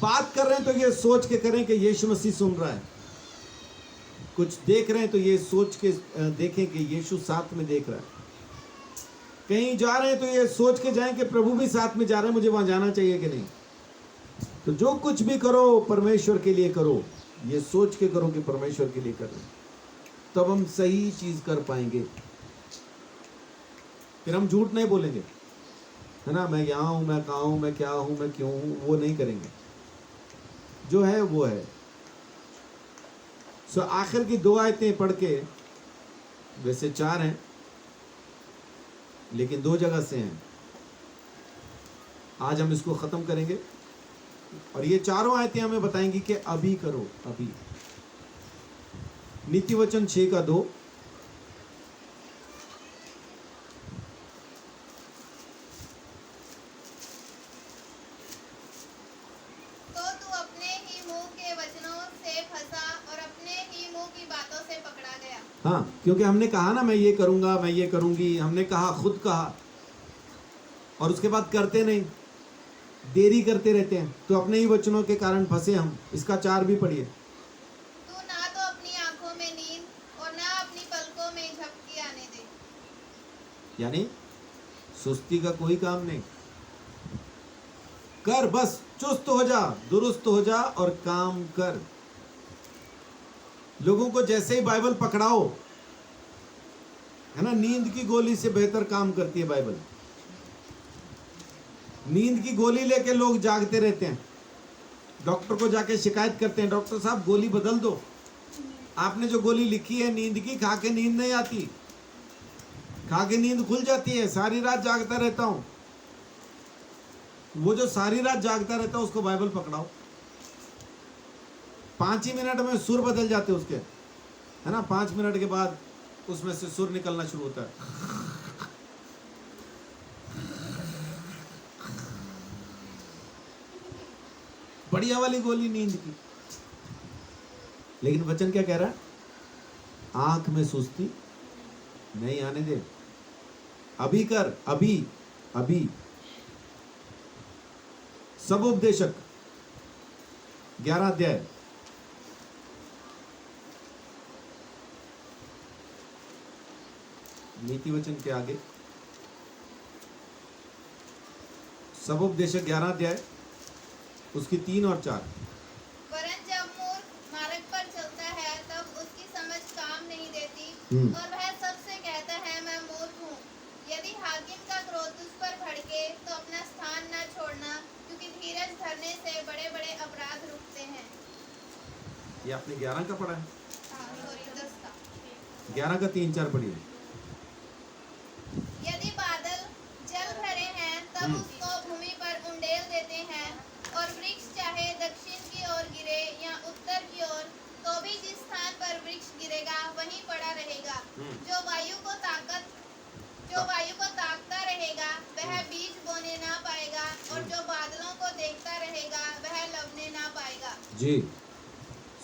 Speaker 1: बात कर रहे हैं तो ये सोच के करें कि यीशु मसीह सुन रहा है। कुछ देख रहे हैं तो ये सोच के देखें कि यीशु साथ में देख रहा है। कहीं जा रहे हैं तो ये सोच के जाएं कि प्रभु भी साथ में जा रहे हैं, मुझे वहां जाना चाहिए कि नहीं। तो जो कुछ भी करो परमेश्वर के लिए करो, ये सोच के करो कि परमेश्वर के लिए कर रहे हैं, तब हम सही चीज कर पाएंगे। फिर हम झूठ नहीं बोलेंगे, है ना, मैं यहाँ हूं, मैं कहाँ हूं, मैं क्या हूं, मैं क्यों हूं, वो नहीं करेंगे। जो है वो है। सो आखिर की 2 आयतें पढ़ के, वैसे 4 हैं लेकिन 2 जगह से हैं, आज हम इसको खत्म करेंगे। और ये चारों आयतें हमें बताएंगी कि अभी करो, अभी। नीति वचन 6:2,
Speaker 3: तो तू अपने ही मुंह के वचनों से फंसा और अपने ही मुंह की बातों से पकड़ा गया।
Speaker 1: हाँ, क्योंकि हमने कहा ना मैं ये करूंगा, मैं ये करूंगी, हमने कहा, खुद कहा, और उसके बाद करते नहीं, देरी करते रहते हैं, तो अपने ही वचनों के कारण फंसे हम। इसका 4 भी पढ़िए।
Speaker 3: तू ना तो अपनी आंखों में नींद और ना अपनी पलकों में झपकी आने दे।
Speaker 1: यानी सुस्ती का कोई काम नहीं, कर, बस चुस्त हो जा, दुरुस्त हो जा और काम कर। लोगों को जैसे ही बाइबल पकड़ाओ, है ना, नींद की गोली से बेहतर काम करती है बाइबल। नींद की गोली लेके लोग जागते रहते हैं, डॉक्टर को जाके शिकायत करते हैं, डॉक्टर साहब गोली बदल दो, आपने जो गोली लिखी है नींद की, खा के नींद नहीं आती, खा के नींद खुल जाती है, सारी रात जागता रहता हूं। वो जो सारी रात जागता रहता है उसको बाइबल पकड़ाओ, 5 ही मिनट में सुर बदल जाते उसके, है ना, 5 मिनट के बाद उसमें से सुर निकलना शुरू होता है। बढ़िया वाली गोली नींद की। लेकिन वचन क्या कह रहा है? आंख में सुस्ती नहीं आने दे, अभी कर, अभी अभी। सब उपदेशक 11 अध्याय, नीति वचन के आगे, सब उपदेशक 11 अध्याय उसकी 3 और 4।
Speaker 3: वरन जब मूर्ख मार्ग पर चलता है तब उसकी समझ काम नहीं देती और वह सबसे कहता है मैं मूर्ख हूँ। यदि हाकिम का क्रोध उस पर भड़के तो अपना स्थान न छोड़ना, क्योंकि धीरज धरने से बड़े बड़े अपराध रुकते हैं।
Speaker 1: ये आपने 11 का पढ़ा है?
Speaker 3: सॉरी 10 का।
Speaker 1: 11 का 3-4 पढ़िए।
Speaker 3: यदि बादल जल भरे हैं तब उसको भूमि पर उंडेल देते हैं, और वृक्ष चाहे दक्षिण की ओर गिरे या उत्तर की ओर, तो भी जिस स्थान पर वृक्ष गिरेगा वहीं पड़ा रहेगा। जो वायु को ताकता रहेगा वह बीज बोने ना पाएगा, और जो बादलों को देखता रहेगा वह लवने ना पाएगा।
Speaker 1: जी।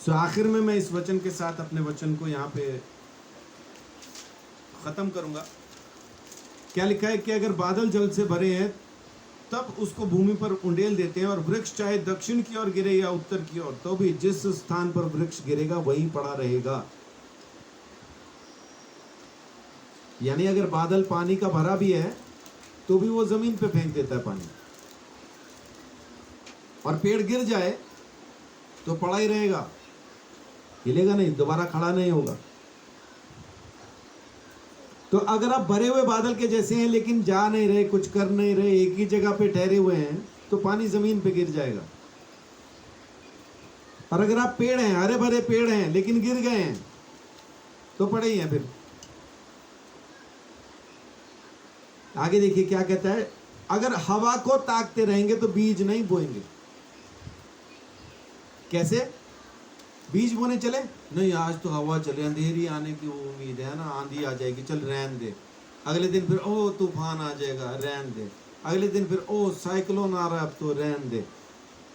Speaker 1: सो आखिर में मैं इस वचन के साथ अपने वचन को यहाँ पे खत्म करूंगा। क्या लिखा है कि अगर बादल जल से भरे हैं तब उसको भूमि पर उंडेल देते हैं, और वृक्ष चाहे दक्षिण की ओर गिरे या उत्तर की ओर, तो भी जिस स्थान पर वृक्ष गिरेगा वहीं पड़ा रहेगा। यानी अगर बादल पानी का भरा भी है तो भी वो जमीन पे फेंक देता है पानी, और पेड़ गिर जाए तो पड़ा ही रहेगा, हिलेगा नहीं, दोबारा खड़ा नहीं होगा। तो अगर आप भरे हुए बादल के जैसे हैं लेकिन जा नहीं रहे, कुछ कर नहीं रहे, एक ही जगह पे ठहरे हुए हैं, तो पानी जमीन पे गिर जाएगा। और अगर आप पेड़ हैं, हरे भरे पेड़ हैं लेकिन गिर गए हैं, तो पड़े ही हैं। फिर आगे देखिए क्या कहता है, अगर हवा को ताकते रहेंगे तो बीज नहीं बोएंगे। कैसे? बीज बोने चले नहीं, आज तो हवा चले, अंधेरी आने की उम्मीद है ना, आंधी आ जाएगी, चल रहन दे। अगले दिन फिर ओ तूफान आ जाएगा, रहन दे। अगले दिन फिर ओ साइक्लोन आ रहा है, अब तो रहन दे।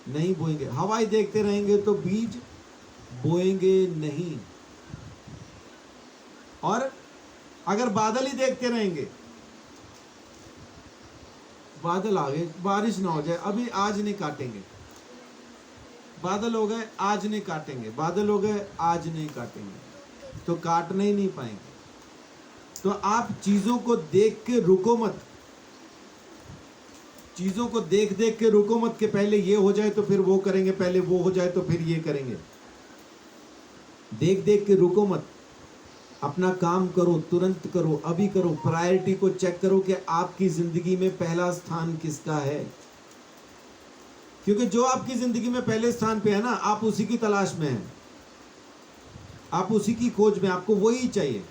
Speaker 1: नहीं बोएंगे, हवा ही देखते रहेंगे तो बीज बोएंगे नहीं। और अगर बादल ही देखते रहेंगे, बादल आ गए, बारिश ना हो जाए, अभी आज नहीं काटेंगे, बादल हो गए आज नहीं काटेंगे, बादल हो गए आज नहीं काटेंगे, तो काटने ही नहीं पाएंगे। तो आप चीजों को देख के रुको मत, चीजों को देख देख के रुको मत कि पहले ये हो जाए तो फिर वो करेंगे, पहले वो हो जाए तो फिर ये करेंगे। देख देख के रुको मत, अपना काम करो, तुरंत करो, अभी करो। प्रायोरिटी को चेक करो कि आपकी जिंदगी में पहला स्थान किसका है, क्योंकि जो आपकी जिंदगी में पहले स्थान पे है ना, आप उसी की तलाश में हैं, आप उसी की खोज में, आपको वही चाहिए,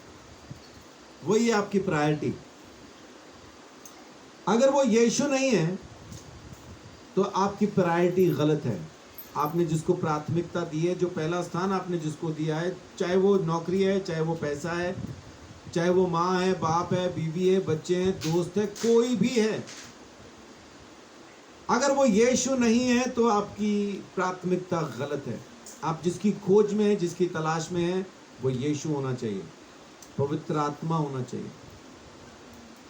Speaker 1: वही है आपकी प्रायोरिटी। अगर वो यीशु नहीं है तो आपकी प्रायोरिटी गलत है। आपने जिसको प्राथमिकता दी है, जो पहला स्थान आपने जिसको दिया है, चाहे वो नौकरी है, चाहे वो पैसा है, चाहे वो माँ है, बाप है, बीवी है, बच्चे हैं, दोस्त है, कोई भी है, अगर वो यीशु नहीं है तो आपकी प्राथमिकता गलत है। आप जिसकी खोज में है, जिसकी तलाश में है, वो यीशु होना चाहिए, पवित्र आत्मा होना चाहिए,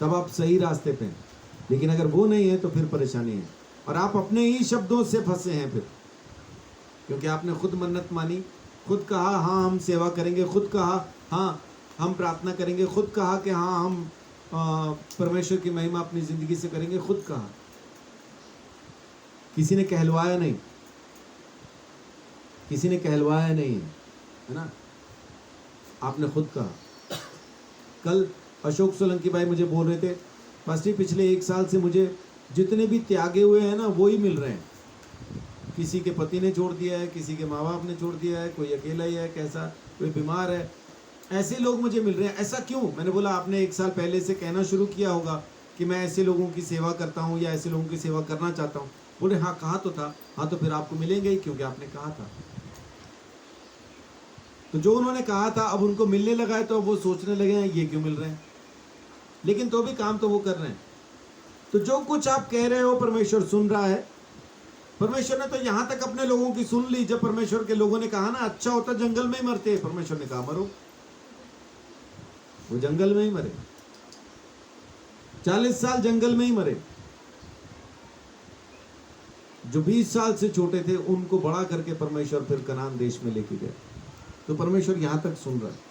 Speaker 1: तब आप सही रास्ते पे हैं। लेकिन अगर वो नहीं है तो फिर परेशानी है, और आप अपने ही शब्दों से फंसे हैं फिर, क्योंकि आपने खुद मन्नत मानी, खुद कहा हाँ हम सेवा करेंगे, खुद कहा हाँ हम प्रार्थना करेंगे, खुद कहा कि हाँ हम परमेश्वर की महिमा अपनी ज़िंदगी से करेंगे, खुद कहा, किसी ने कहलवाया नहीं, किसी ने कहलवाया नहीं है ना, आपने खुद कहा। कल अशोक सोलंकी भाई मुझे बोल रहे थे, पास्टर पिछले 1 साल से मुझे जितने भी त्यागे हुए हैं ना वो ही मिल रहे हैं। किसी के पति ने छोड़ दिया है, किसी के माँ बाप ने छोड़ दिया है, कोई अकेला ही है, कैसा कोई बीमार है, ऐसे लोग मुझे मिल रहे हैं। ऐसा क्यों? मैंने बोला आपने 1 साल पहले से कहना शुरू किया होगा कि मैं ऐसे लोगों की सेवा करता हूँ या ऐसे लोगों की सेवा करना चाहता हूँ। बोले हाँ कहा तो था। हाँ तो फिर आपको मिलेंगे ही, क्योंकि आपने कहा था। तो जो उन्होंने कहा था अब उनको मिलने लगा है, तो अब वो सोचने लगे हैं ये क्यों मिल रहे हैं, लेकिन तो भी काम तो वो कर रहे हैं। तो जो कुछ आप कह रहे हो परमेश्वर सुन रहा है। परमेश्वर ने तो यहाँ तक अपने लोगों की सुन ली। जब परमेश्वर के लोगों ने कहा ना अच्छा होता जंगल में ही मरते, परमेश्वर ने कहा मरो, वो जंगल में ही मरे, 40 साल जंगल में ही मरे। जो 20 साल से छोटे थे उनको बड़ा करके परमेश्वर फिर कनान देश में लेके गए। तो परमेश्वर यहाँ तक सुन रहा है।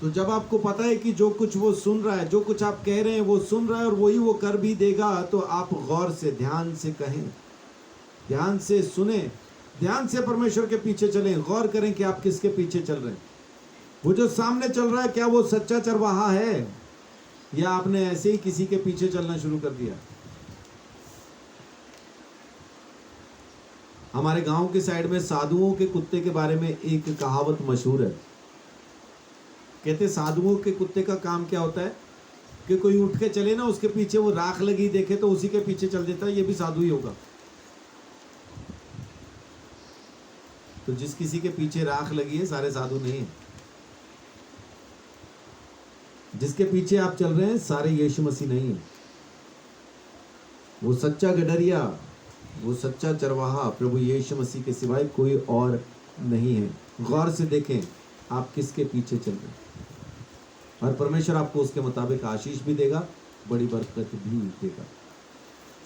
Speaker 1: तो जब आपको पता है कि जो कुछ वो सुन रहा है, जो कुछ आप कह रहे हैं वो सुन रहा है और वही वो कर भी देगा, तो आप गौर से ध्यान से कहें, ध्यान से सुने, ध्यान से परमेश्वर के पीछे चलें, गौर करें कि आप किसके पीछे चल रहे हैं। वो जो सामने चल रहा है क्या वो सच्चा चरवाहा है, या आपने ऐसे ही किसी के पीछे चलना शुरू कर दिया। हमारे गांव के साइड में साधुओं के कुत्ते के बारे में एक कहावत मशहूर है। कहते साधुओं के कुत्ते का काम क्या होता है कि कोई उठ के चले ना, उसके पीछे वो राख लगी देखे तो उसी के पीछे चल देता है, ये भी साधु ही होगा। तो जिस किसी के पीछे राख लगी है सारे साधु नहीं है। जिसके पीछे आप चल रहे हैं सारे यीशु मसीह नहीं है। वो सच्चा गडरिया, वो सच्चा चरवाहा प्रभु यीशु मसीह के सिवाय कोई और नहीं है। गौर से देखें आप किसके पीछे चल रहे हैं, और परमेश्वर आपको उसके मुताबिक आशीष भी देगा, बड़ी बरकत भी देगा।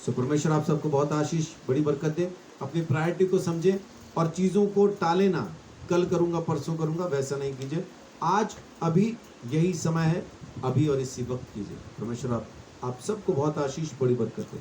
Speaker 1: सो परमेश्वर आप सबको बहुत आशीष, बड़ी बरकत दे। अपनी प्रायोरिटी को समझें और चीज़ों को टाले ना, कल करूँगा परसों करूँगा, वैसा नहीं कीजिए। आज अभी यही समय है, अभी और इसी वक्त कीजिए। परमेश्वर आप सबको बहुत आशीष, बड़ी बरकत दे।